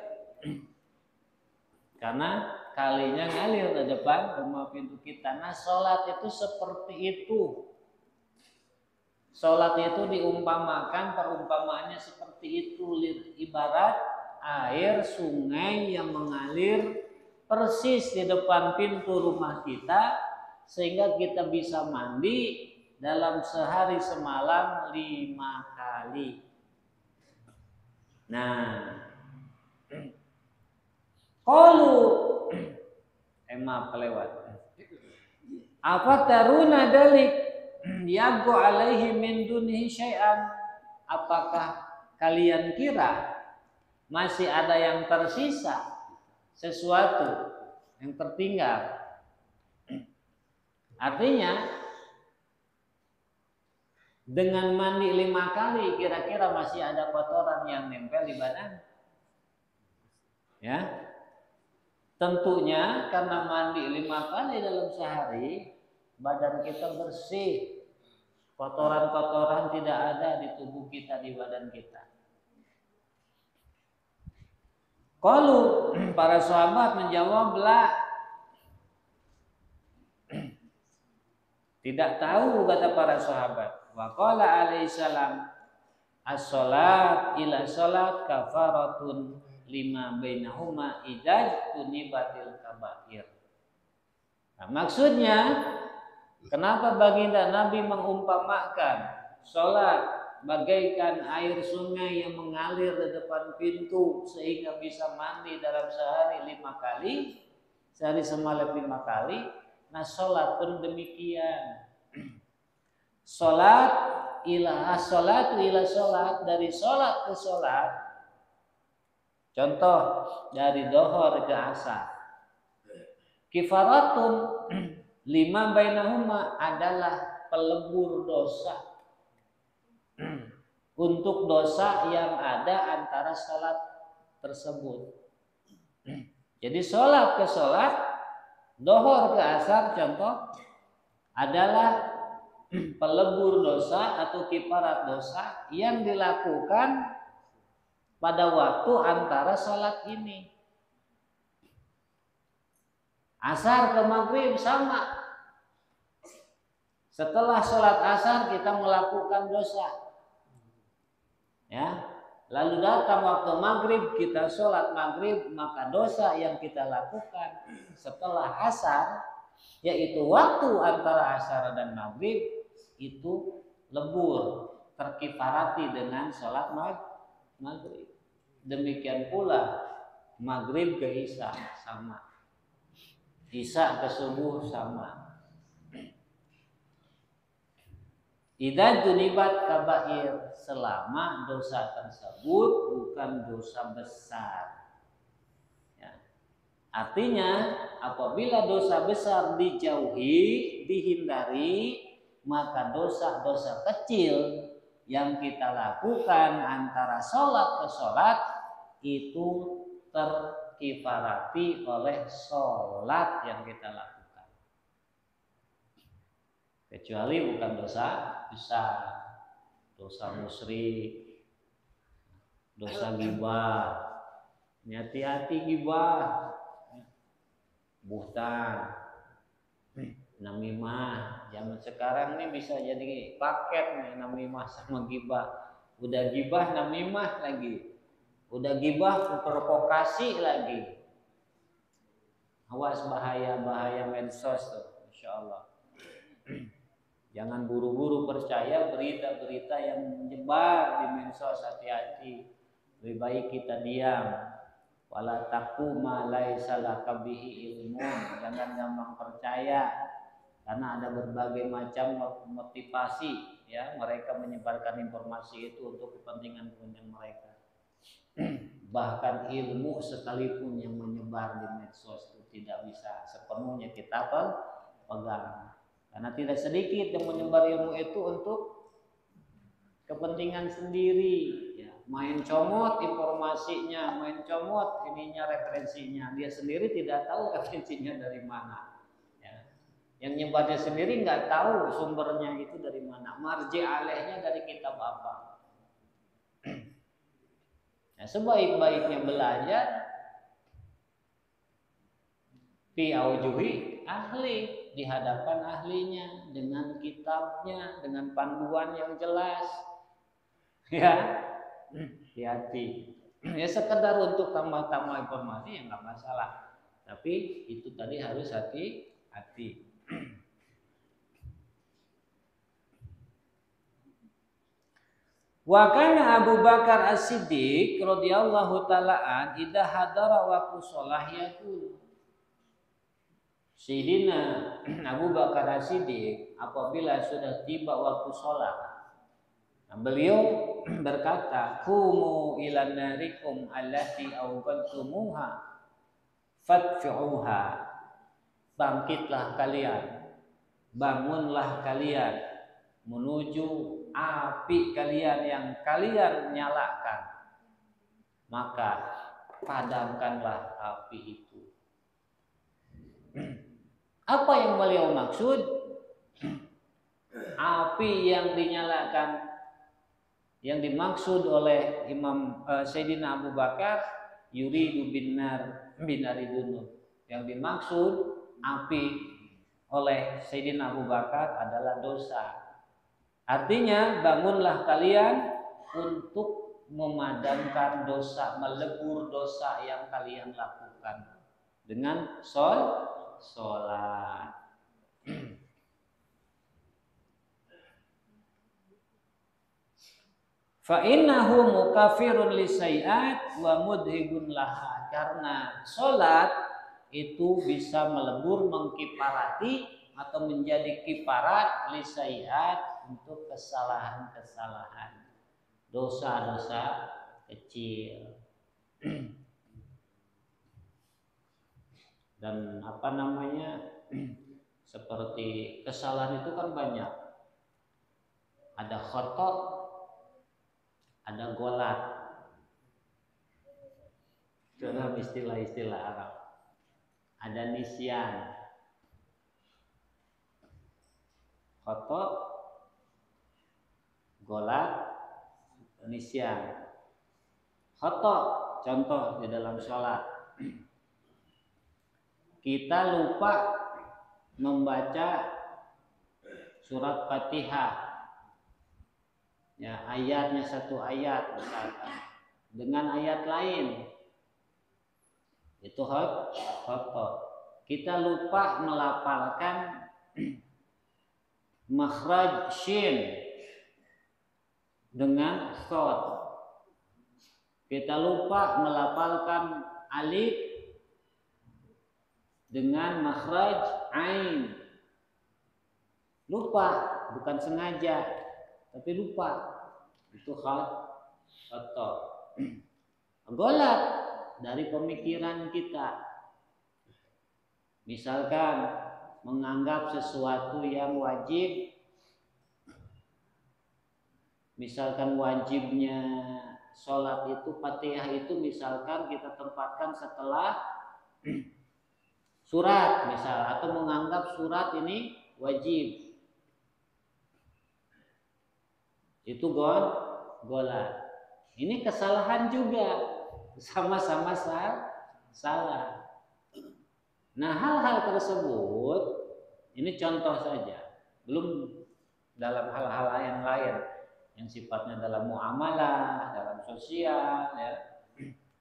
karena kalinya ngalir di depan rumah pintu kita. Nah, sholat itu seperti itu. Sholat itu diumpamakan, perumpamaannya seperti itu, ibarat air sungai yang mengalir persis di depan pintu rumah kita, sehingga kita bisa mandi dalam sehari semalam 5 kali. Nah, qalu, maaf kelewat. Apa taruna dalik yago alaihi min dunihi syai'an? Apakah kalian kira masih ada yang tersisa, sesuatu yang tertinggal? Artinya dengan mandi 5 kali kira-kira masih ada kotoran yang nempel di badan? Ya, tentunya karena mandi 5 kali dalam sehari, badan kita bersih, kotoran-kotoran tidak ada di tubuh kita, di badan kita. Qalu, para sahabat menjawab, la, tidak tahu, kata para sahabat. Wa qala alaihi salam, as-salat ila salat kafaratun lima bainahuma idza tunibatil kabair. Nah, maksudnya kenapa baginda Nabi mengumpamakan salat bagaikan air sungai yang mengalir di depan pintu sehingga bisa mandi dalam sehari 5 kali, sehari semalam 5 kali. Nah, salat pun demikian. Salat ila salat, dari salat ke salat. Contoh dari dohor ke asar. Kifaratun lima bainahuma adalah pelebur dosa untuk dosa yang ada antara salat tersebut. Jadi salat ke salat, dohor ke asar contoh adalah pelebur dosa atau kifarat dosa yang dilakukan pada waktu antara salat ini. Asar ke maghrib sama. Setelah salat asar kita melakukan dosa. Ya, lalu datang waktu maghrib kita sholat maghrib, maka dosa yang kita lakukan setelah asar, yaitu waktu antara asar dan maghrib, itu lebur, terkifarati dengan sholat maghrib. Demikian pula maghrib ke isya sama, isya ke subuh sama. Idza tunibat kabair, selama dosa tersebut bukan dosa besar. Ya. Artinya apabila dosa besar dijauhi, dihindari, maka dosa-dosa kecil yang kita lakukan antara sholat ke sholat itu terkifarati oleh sholat yang kita lakukan. Kecuali bukan dosa besar, dosa musyrik, dosa ghibah. Hati-hati ghibah, buhtan, namimah. Zaman sekarang ini bisa jadi paket nih, namimah sama ghibah. Udah ghibah namimah lagi, udah ghibah provokasi lagi. Awas bahaya medsos tuh, insyaallah. Jangan buru-buru percaya berita-berita yang menyebar di medsos, hati-hati. Lebih baik kita diam. Wala taqu ma laisa laka bihi ilmu. Jangan gampang percaya karena ada berbagai macam motivasi, ya, mereka menyebarkan informasi itu untuk kepentingan mereka. Bahkan ilmu sekalipun yang menyebar di medsos itu tidak bisa sepenuhnya kita pegang. Karena tidak sedikit yang menyebar ilmu itu untuk kepentingan sendiri, ya. Main comot informasinya, main comot ininya, referensinya. Dia sendiri tidak tahu referensinya dari mana, ya. Yang nyebarnya sendiri nggak tahu sumbernya itu dari mana, marji alehnya dari kitab apa. Nah, sebaik-baiknya belajar fi aujuhi ahli, di hadapan ahlinya, dengan kitabnya, dengan panduan yang jelas. Ya, hati-hati. Ya sekedar untuk tambah-tambah informasi ya nggak masalah. Tapi itu tadi harus hati-hati. Wa kana Abu Bakar As-Siddiq radhiyallahu taala an idza hadara waqtu shalah yaqul. Sayyidina Abu Bakar As-Siddiq apabila sudah tiba waktu sholat, beliau berkata, "Qumu ila narikum allati awqadtumuha fadfi'uha." Bangkitlah kalian, bangunlah kalian menuju api kalian yang kalian nyalakan, maka padamkanlah api itu. Apa yang beliau maksud? Api yang dinyalakan, yang dimaksud oleh Imam Sayyidina Abu Bakar, yuridu binari dunub. Yang dimaksud api oleh Sayyidina Abu Bakar adalah dosa. Artinya bangunlah kalian untuk memadamkan dosa, melebur dosa yang kalian lakukan dengan sholat. Fa innahu mukafirun lisai'at wa mudhibun laha. Karena sholat itu bisa melebur, mengkiparati atau menjadi kiparat lisai'at untuk kesalahan-kesalahan, dosa-dosa kecil. Dan seperti kesalahan itu kan banyak. Ada khotok, ada golat. Dalam istilah-istilah Arab. Ada nisyan. Khotok, golat, nisyan. Khotok, contoh di dalam sholat. Kita lupa membaca surat Fatihah. Ya, ayatnya satu ayat misalkan dengan ayat lain, itu khotok. Kita lupa melafalkan makhraj shin dengan shad. Kita lupa melafalkan alif dengan makhraj ain. Lupa, bukan sengaja, tapi lupa. Itu khotok. Golat dari pemikiran kita. Misalkan menganggap sesuatu yang wajib, misalkan wajibnya sholat itu Fatihah itu misalkan kita tempatkan setelah surat misal, atau menganggap surat ini wajib, itu golat. Ini kesalahan juga, sama-sama salah. Nah, hal-hal tersebut ini contoh saja, belum dalam hal-hal yang lain yang sifatnya dalam muamalah, dalam sosial, ya.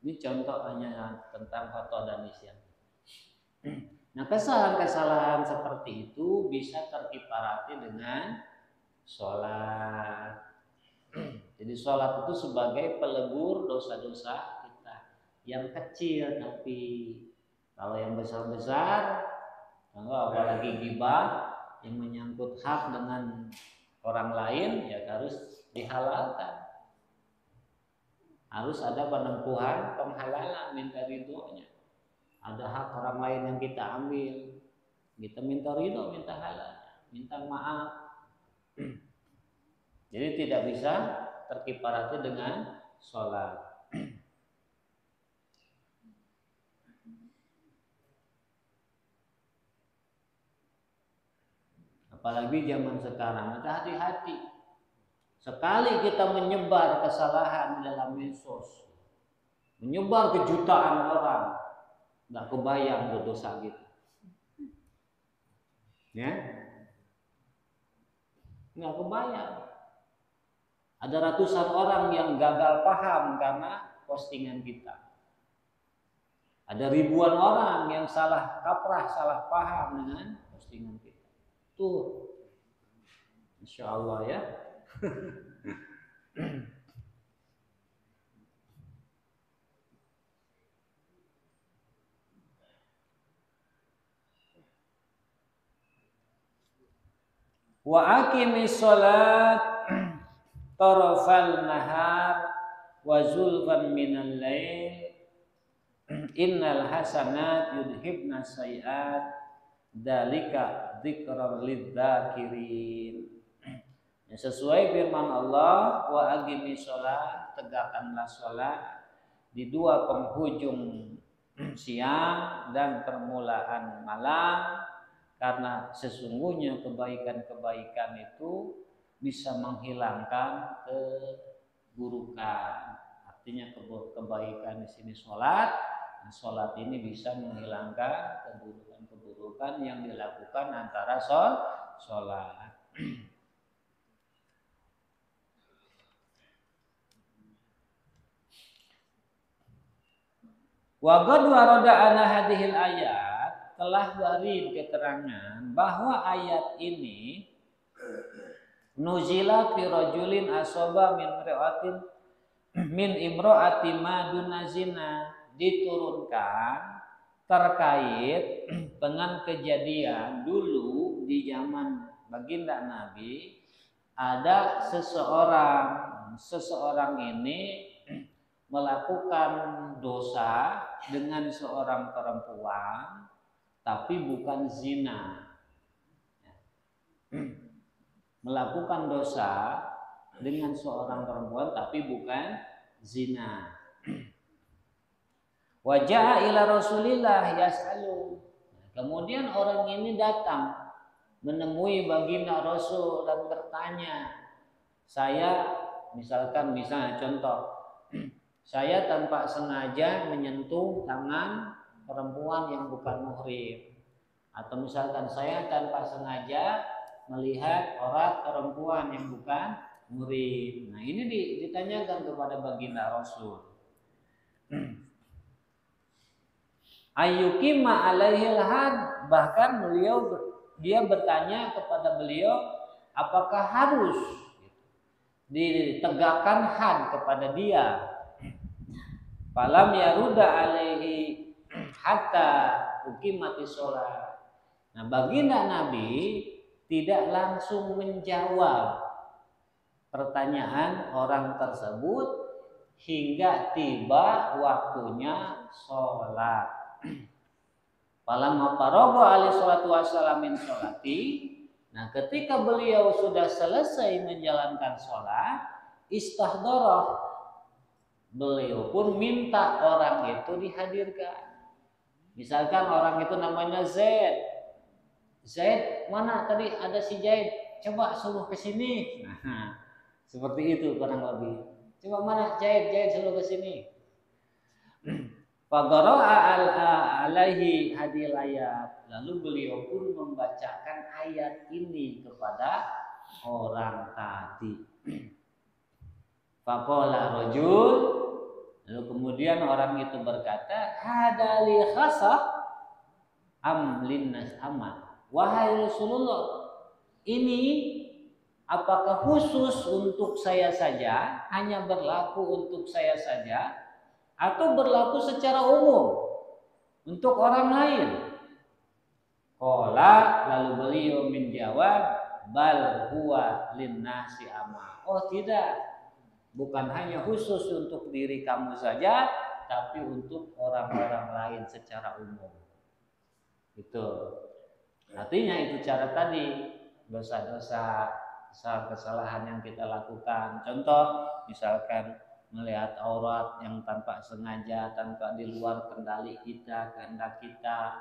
Ini contoh hanya tentang khotok dan nisyan. Nah, kesalahan-kesalahan seperti itu bisa terkiparati dengan sholat. Jadi sholat itu sebagai pelebur dosa-dosa kita yang kecil, tapi kalau yang besar-besar, apalagi ghibah yang menyangkut hak dengan orang lain, ya harus dihalalkan. Harus ada penempuhan penghalalan, minta ridhonya. Ada hak orang lain yang kita ambil, kita minta ridho, minta halal, minta maaf. Jadi tidak bisa terkiparati dengan sholat. Apalagi zaman sekarang, hati-hati. Sekali kita menyebar kesalahan di dalam medsos, menyebar ke jutaan orang, nggak kebayang dosa gitu. Ya, nggak kebayang. Ada ratusan orang yang gagal paham karena postingan kita. Ada ribuan orang yang salah kaprah, salah paham dengan postingan kita. Tuh, insya Allah ya. Wa aqimis sholat tarafal nahar wa zulfan minal lail innal hasanat yudhibna sayiat dalika dzikrar lidzakirin. Sesuai firman Allah, wa aqimi sholat, tegakkanlah sholat di dua penghujung siang dan permulaan malam, karena sesungguhnya kebaikan-kebaikan itu bisa menghilangkan keburukan. Artinya kebaikan di sini sholat. Nah, sholat ini bisa menghilangkan keburukan-keburukan yang dilakukan antara sholat. Wa qad warada ana hadhil ayat, telah warid keterangan bahwa ayat ini nuzila fi rajulin asaba min imro'ati maduna zina, diturunkan terkait dengan kejadian dulu di zaman baginda Nabi. Ada seseorang ini melakukan dosa dengan seorang perempuan tapi bukan zina. Melakukan dosa dengan seorang perempuan tapi bukan zina. Wajah ila Rasulillah yas'alu. Kemudian orang ini datang menemui baginda Rasul dan bertanya, misalnya contoh, saya tanpa sengaja menyentuh tangan perempuan yang bukan muhrim, atau misalkan saya tanpa sengaja melihat aurat perempuan yang bukan muhrim. Nah, ini ditanyakan kepada baginda Rasul. Ayyukima alaihil had, bahkan dia bertanya kepada beliau, apakah harus ditegakkan had kepada dia? Falam yaruda alaihi hatta ukimati sholat. Nah, baginda Nabi tidak langsung menjawab pertanyaan orang tersebut hingga tiba waktunya sholat. Falamma faragha alaihi salatu wassalam min sholati. Nah, ketika beliau sudah selesai menjalankan sholat, istahdharah, beliau pun minta orang itu dihadirkan. Misalkan orang itu namanya Zaid. Zaid, mana tadi ada si Zaid? Coba suruh ke sini. Nah, seperti itu kurang lebih. Coba mana Zaid suruh ke sini. Faqara'a alaihi hadil ayat. Lalu beliau pun membacakan ayat ini kepada orang tadi. Faqala rajul, lalu kemudian orang itu berkata, hadali khasah am linnas aman. Wahai Rasulullah, ini apakah khusus untuk saya saja, hanya berlaku untuk saya saja, atau berlaku secara umum untuk orang lain? Qala, lalu beliau menjawab, bal huwa linnasi amma. Oh tidak, bukan hanya khusus untuk diri kamu saja, tapi untuk orang-orang lain secara umum. Itu artinya itu cara tadi, dosa-dosa, kesalahan yang kita lakukan. Contoh, misalkan melihat aurat yang tanpa sengaja, tanpa di luar kendali kita, kehendak kita,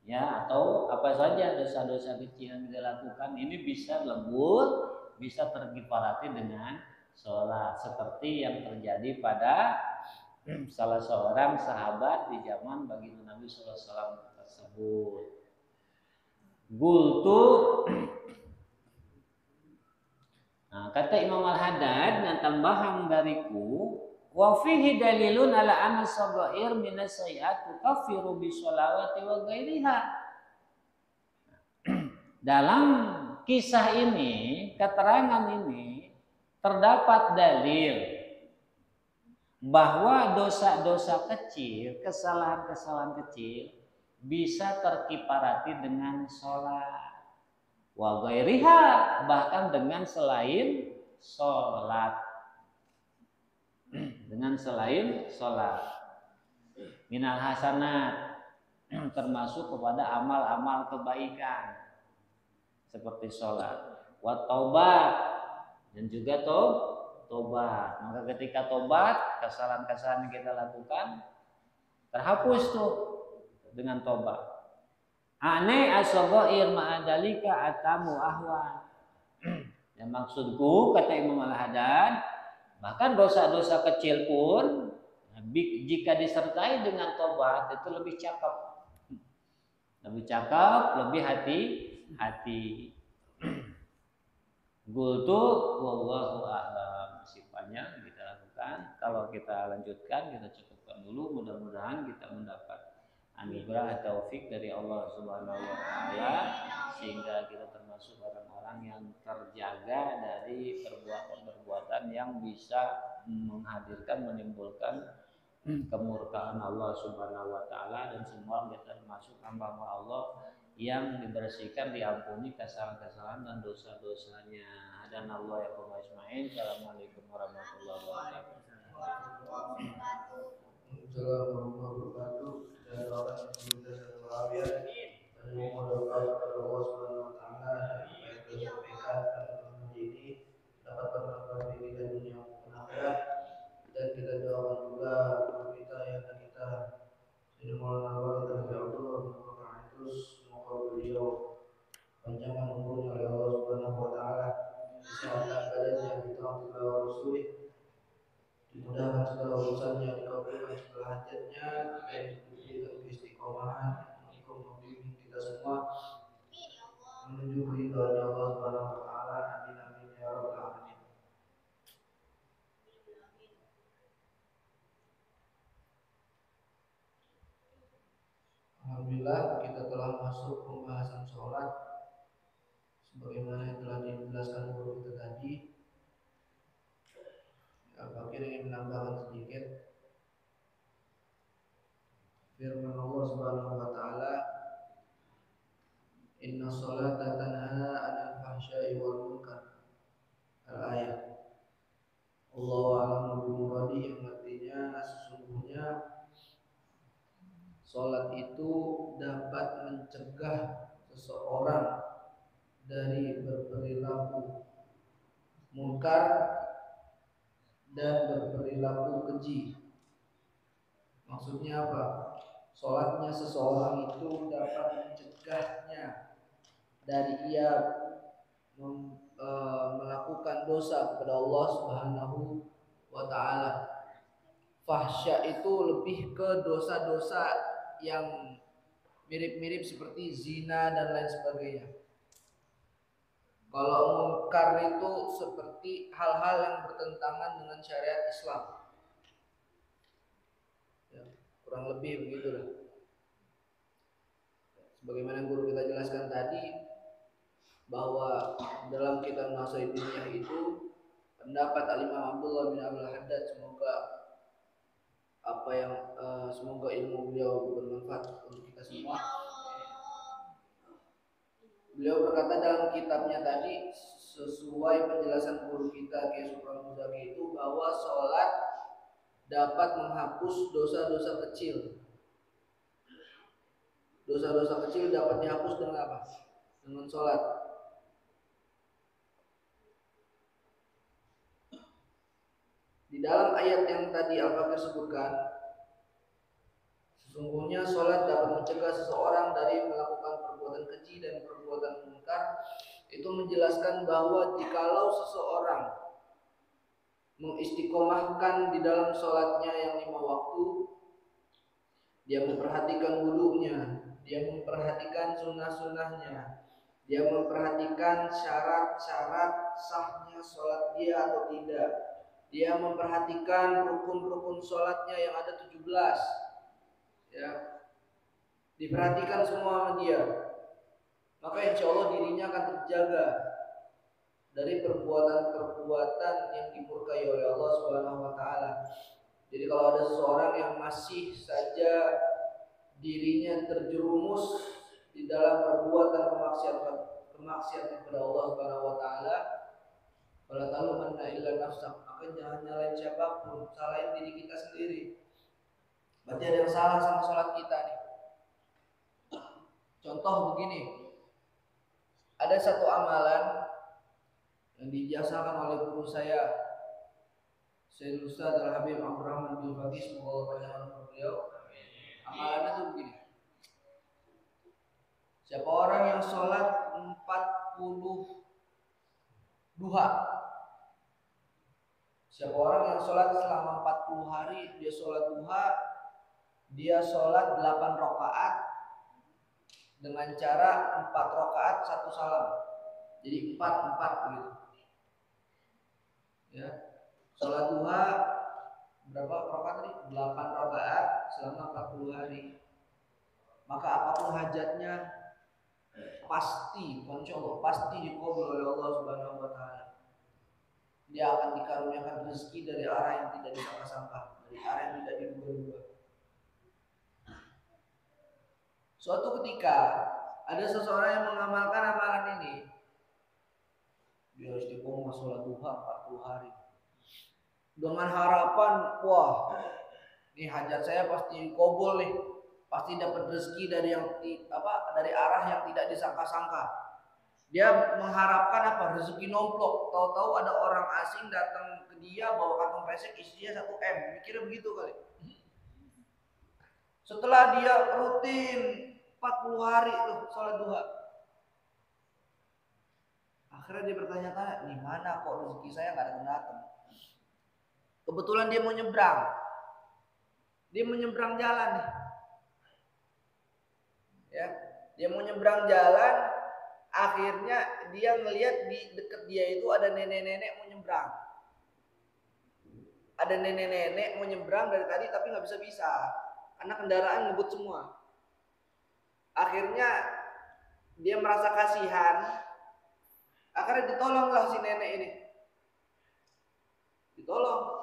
ya, atau apa saja dosa-dosa kecil yang kita lakukan, ini bisa lembur, bisa terkifarati dengan sholat, seperti yang terjadi pada salah seorang sahabat di zaman baginda Nabi SAW tersebut. Gultu. Nah, kata Imam Al-Haddad, dan tambahan dariku, wa fihi dalilun ala anna sagair minas sayiat tukaffiru bi sholawati wa ghairiha. Dalam kisah ini, keterangan ini, terdapat dalil bahwa dosa-dosa kecil, kesalahan-kesalahan kecil bisa terkifarati dengan sholat. Wa ghairiha, bahkan dengan selain sholat. Dengan selain sholat. Minal hasanat, termasuk kepada amal-amal kebaikan seperti sholat. Wa taubat, dan juga tobat. Maka ketika tobat, kesalahan-kesalahan yang kita lakukan terhapus tuh dengan tobat. Ane as-saghair ma'adalika atamu ahwan. Yang maksudku, kata Imam Al-Haddad, bahkan dosa-dosa kecil pun jika disertai dengan tobat itu lebih cakep. Lebih cakep, lebih hati-hati. Gultu wallahu a'lam. Masih banyak kita lakukan. Kalau kita lanjutkan, kita cukupkan dulu. dulu. Mudah-mudahan kita mendapat anugerah taufik dari Allah Subhanahu wa taala sehingga kita termasuk orang-orang yang terjaga dari perbuatan-perbuatan yang bisa menimbulkan kemurkaan Allah Subhanahu wa taala, dan semua kita termasuk hamba Allah yang dibersihkan, diampuni kesalahan-kesalahan dan dosa-dosanya. Dan Allah ya Ismail. Assalamualaikum warahmatullahi wabarakatuh.
Assalamualaikum warahmatullahi wabarakatuh. Dan orang yang sudah satu walafiat dan memohon kepada Allah Subhanahu wa taala supaya disampaikan dan ini dapat bermanfaat bagi kita dunia maupun akhirat. Dan kita doakan juga guru kita yang kita Sayyidina Maulana Walid Abdullah bin Abdul semoga beliau panjangkan umurnya oleh Allah Subhanahu wa taala, kesehatan badannya ditambah rasulih, dimudahkan segala urusannya, dikabulkan segala hajatnya, dan diberikan keistiqomahan untuk membimbing kita semua menuju keridhaan Allah Subhanahu wa taala. Amin amin ya rabbal alamin. Alhamdulillah kita telah masuk pembahasan sholat sebagaimana yang telah dijelaskan guru kita tadi. Al-Fakir ingin menambahkan sedikit firman Allah Subhanahu wa taala, inna sholata tanha 'anil fahsya'i wal munkar. Al-ayat. Allahu a'lamu bimuradi, yang artinya sesungguhnya sholat itu dapat mencegah seseorang dari berperilaku munkar dan berperilaku keji. Maksudnya apa? Sholatnya seseorang itu dapat mencegahnya dari ia melakukan dosa kepada Allah Subhanahu wa taala. Fahsya itu lebih ke dosa-dosa yang mirip-mirip seperti zina dan lain sebagainya. Kalau munkar itu seperti hal-hal yang bertentangan dengan syariat Islam. Ya, kurang lebih begitu lah. Sebagaimana guru kita jelaskan tadi, bahwa dalam kitab Nasihatullah itu pendapat Al-Imam Abdullah bin Abdul Haddad, semoga ilmu beliau bermanfaat untuk kita semua. Beliau berkata dalam kitabnya tadi, sesuai penjelasan guru kita Kiai Supran Muzaki itu, bahwa sholat dapat menghapus dosa-dosa kecil. Dosa-dosa kecil dapat dihapus dengan apa? Dengan sholat. Di dalam ayat yang tadi Al-Fakir sebutkan, sesungguhnya sholat dapat mencegah seseorang dari melakukan perbuatan keji dan perbuatan munkar. Itu menjelaskan bahwa jikalau seseorang mengistiqomahkan di dalam sholatnya yang 5 waktu, dia memperhatikan wudunya, dia memperhatikan sunnah-sunnahnya, dia memperhatikan syarat-syarat sahnya sholat dia atau tidak, dia memperhatikan rukun-rukun sholatnya yang ada 17, ya, diperhatikan semua sama dia, maka insya Allah dirinya akan terjaga dari perbuatan-perbuatan yang dimurkai oleh Allah Subhanahu wa taala. Jadi kalau ada seseorang yang masih saja dirinya terjerumus di dalam perbuatan kemaksiatan kepada Allah Subhanahu wa taala, fala talumanna illa nafsak, maka jangan nyalain siapapun, salahin diri kita sendiri. Berarti ada yang salah sama sholat kita nih. Contoh begini, ada satu amalan yang dijasakan oleh guru saya, Sayyid Ustaz Al-Habib Abdurrahman bin Faqih, semoga Allah panjangkan umur beliau. Amalannya itu begini, siapa orang yang sholat 40 duha, siapa orang yang sholat selama 40 hari, dia sholat duha, dia sholat 8 rakaat dengan cara 4 rakaat 1 salam, jadi 4 begitu. Ya, sholat duha berapa rakaat tadi? 8 rakaat selama 40 hari. Maka apapun hajatnya pasti, insyaallah pasti dikabul oleh Allah Subhanahu wa taala. Dia akan dikaruniakan rezeki dari arah yang tidak disangka-sangka, dari arah yang tidak diduga-duga. Suatu ketika ada seseorang yang mengamalkan amalan ini. Dia istiqomah sholat duha 40 hari. Dengan harapan, wah, ini hajat saya pasti kabul nih. Pasti dapat rezeki dari dari arah yang tidak disangka-sangka. Dia mengharapkan apa? Rezeki nomplok. Tahu-tahu ada orang asing datang ke dia bawa kantong kresek isinya 1 M. Mikirnya begitu kali. Setelah dia rutin 40 hari tuh sholat duha, akhirnya dia bertanya-tanya, di mana kok rezeki saya nggak datang? Kebetulan dia mau nyebrang. Dia mau nyebrang jalan nih. Ya, dia mau nyebrang jalan, akhirnya dia ngelihat di dekat dia itu ada nenek-nenek mau nyebrang. Ada nenek-nenek mau nyebrang dari tadi tapi nggak bisa-bisa karena kendaraan ngebut semua. Akhirnya dia merasa kasihan, akhirnya ditolonglah si nenek ini. Ditolong.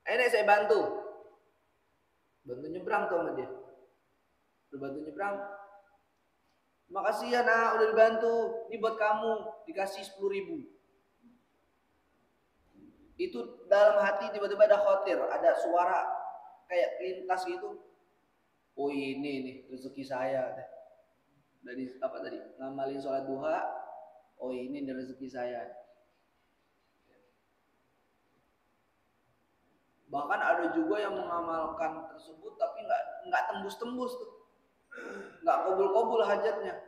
Nenek saya bantu nyebrang tuh sama dia. Bantu nyebrang. Makasih ya nak, udah dibantu. Ini buat kamu, dikasih 10.000. Itu dalam hati tiba-tiba ada khotir, ada suara kayak lintas gitu. Oh ini nih rezeki saya. Dari apa tadi? Ngamalin sholat duha. Oh ini nih rezeki saya. Bahkan ada juga yang mengamalkan tersebut tapi nggak tembus-tembus tuh. Nggak kabul-kabul hajatnya.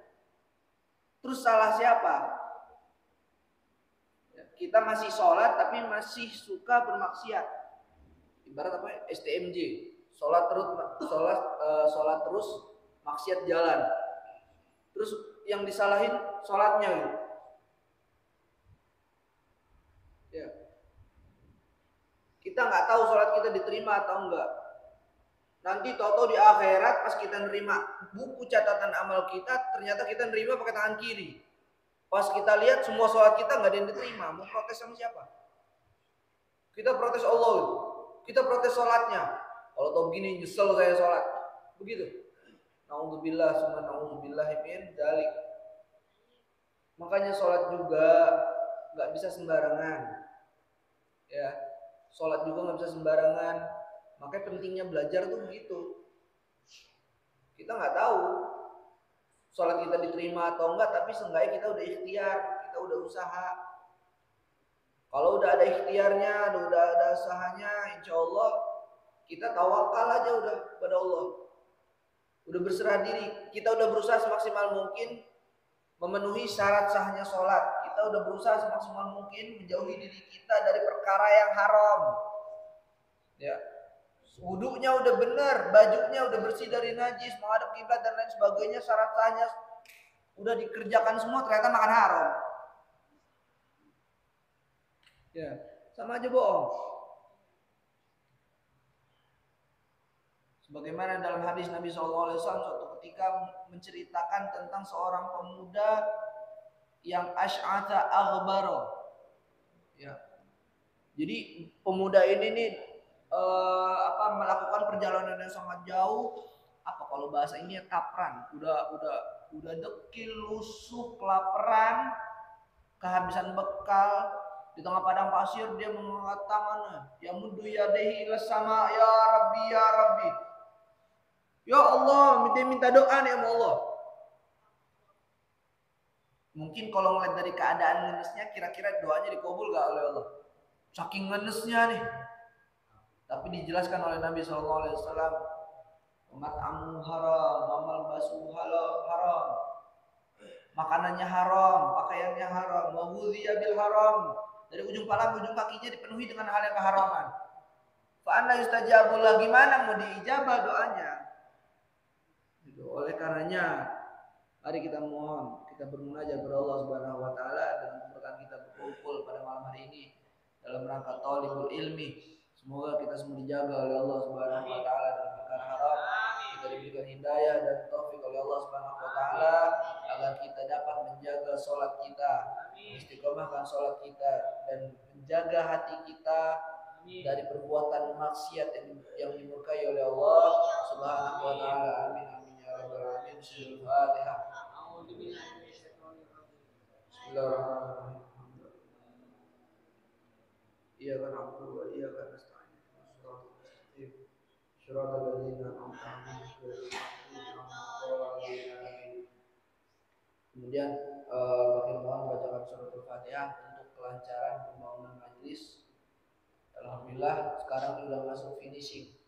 Terus salah siapa? Kita masih sholat tapi masih suka bermaksiat. Ibarat apa? STMJ. Sholat terus maksiat jalan. Terus yang disalahin sholatnya gitu. Ya. Kita nggak tahu sholat kita diterima atau enggak. Nanti tahu-tahu di akhirat pas kita nerima buku catatan amal kita, ternyata kita nerima pakai tangan kiri. Pas kita lihat semua sholat kita nggak ada yang diterima, mau protes sama siapa? Kita protes Allah, kita protes sholatnya. Kalau tahu begini nyesel saya sholat, begitu. Nauzubillah summa nauzubillah min dzalik. Makanya sholat juga nggak bisa sembarangan, ya. Sholat juga nggak bisa sembarangan. Makanya pentingnya belajar tuh begitu. Kita nggak tahu sholat kita diterima atau enggak, tapi seenggaknya kita udah ikhtiar, kita udah usaha. Kalau udah ada ikhtiarnya, udah ada usahanya, insya Allah kita tawakal aja udah pada Allah. Udah berserah diri, kita udah berusaha semaksimal mungkin memenuhi syarat sahnya sholat. Kita udah berusaha semaksimal mungkin menjauhi diri kita dari perkara yang haram. Ya. Wudunya udah benar, bajunya udah bersih dari najis, menghadap kiblat dan lain sebagainya, syarat sahnya udah dikerjakan semua, ternyata makan haram. Ya, sama aja bohong. Sebagaimana dalam hadis Nabi SAW suatu ketika menceritakan tentang seorang pemuda yang asy'atha aghbara. Ya. Jadi pemuda ini nih melakukan perjalanan yang sangat jauh, kalau bahasa ini ya kapran, udah dekil, lusuh, kelaparan, kehabisan bekal, di tengah padang pasir dia mengangkat tangannya, ya muddu yadehi ila sama, ya Rabbi ya Rabbi, ya Allah, minta doa nih sama Allah. Mungkin kalau ngeliat dari keadaan ngenesnya, kira-kira doanya dikabul gak oleh Allah? Saking ngenesnya nih. Tapi dijelaskan oleh Nabi SAW, mat'amu haram, mamal basu haram, makanannya haram, pakaiannya haram, waghudhiya bil haram, dari ujung kepala ke ujung kakinya dipenuhi dengan hal yang keharaman. Fa anna yustajabu lah, gimana mau diijabah doanya? Oleh karenanya, mari kita mohon, kita bermunajat kepada Allah Subhanahu wa taala dengan keberkahan kita berkumpul pada malam hari ini dalam rangka thalibul ilmi. Semoga kita semua dijaga oleh Allah Subhanahu wa taala dari perkara haram. Kita diberikan hidayah dan taufik oleh Allah Subhanahu wa taala agar kita dapat menjaga sholat kita, istiqomahkan sholat kita dan menjaga hati kita dari perbuatan maksiat yang dimurkai oleh Allah Subhanahu wa taala. Amin amin ya rabbal alamin. Bismillahirrahmanirrahim. Bismillahirrahmanirrahim. Iyyaka na'budu wa iyyaka nasta'in. Shiratal ladzina an'amta 'alaihim ghairil maghdubi 'alaihim. Kemudian makin mohon bacakan suratul Fatihah untuk kelancaran pembangunan majelis. Alhamdulillah sekarang sudah masuk finishing.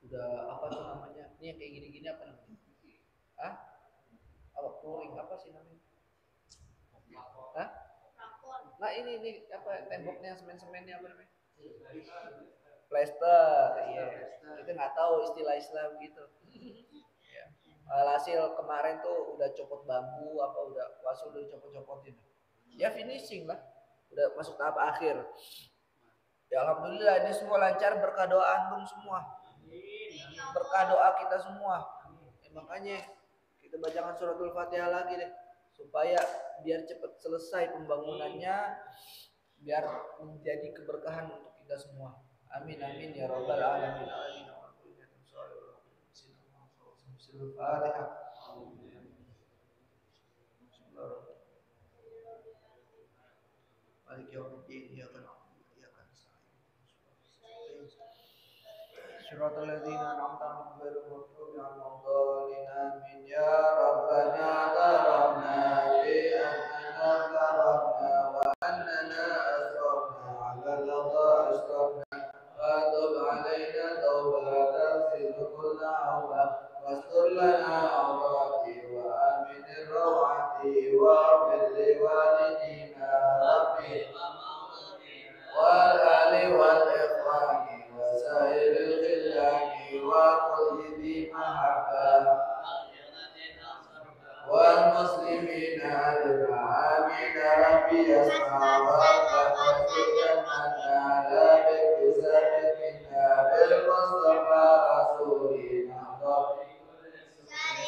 Udah apa tuh namanya? Ini yang kayak gini-gini apa namanya? Hah? Apa flooring apa sih namanya? Hah? Nah ini apa temboknya semen-semennya apa namanya? Plaster, iya. Kita nggak tahu istilah-istilah gitu. Ya. Hasil kemarin tuh udah copot bambu apa udah udah copot-copotin. Ya finishing lah. Udah masuk tahap akhir. Ya alhamdulillah ini semua lancar berkah doa antum semua. Berkah doa kita semua. Makanya kita bacakan suratul Fatihah lagi deh supaya biar cepat selesai pembangunannya, biar menjadi keberkahan untuk kita semua. Amin amin ya rabbal alamin. Bismillahirrahmanirrahim. Malik yaumiddin iyyaka na'budu wa iyyaka nasta'in. Shiratal ladzina an'amta 'alaihim ghairil maghdubi 'alaihim waladdallin. Amin ya rabbana tarabna fi annana tarabna wa annana asrafna 'ala al-ladha asrafna fatub 'alaina tawbatan taghfir kulla 'awba wastur lana 'awrati wa aminir rawati wa bil walidina rabbi wal ali wal ikhwani wa sa'iril khillani wa kulli dhi mahabbah wal muslimina ajma'in rabbi yasma wa qadna la bikisatina bil mustafa rasulina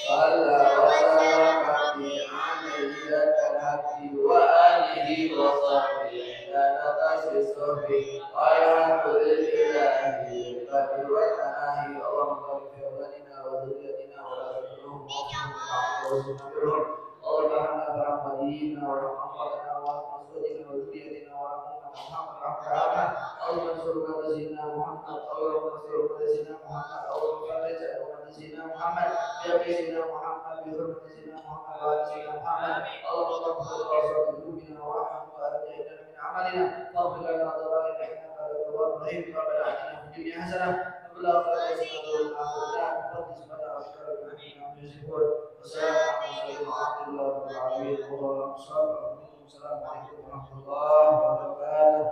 sallallahu alaihi wa alihi wa sahbihi dan atas sohbi alhamdulillahi qadri wa ta'ahi Allahumma barik fi awladina wa dhurriyyatina wa la tadurruhum Allahumma rahmatina wa rahmatana wa rahmatina wa dhurriyyatina wa rahmatana Allahumma surga sayyidina Muhammad Allahumma surga sayyidina Muhammad Allahumma farij sayyidina Muhammad ya sayyidina Muhammad bi hurmati sayyidina Muhammad wa sayyidina Muhammad Allahumma ighfir lana dhunubana wa rahmna wa ajirna min amalina waghfir lana dhunubana innaka antal tawwabur rahim rabbana atina fid dunya hasanah wa fil akhirati hasanah wa qina adhaban nar Assalamualaikum warahmatullahi wabarakatuh.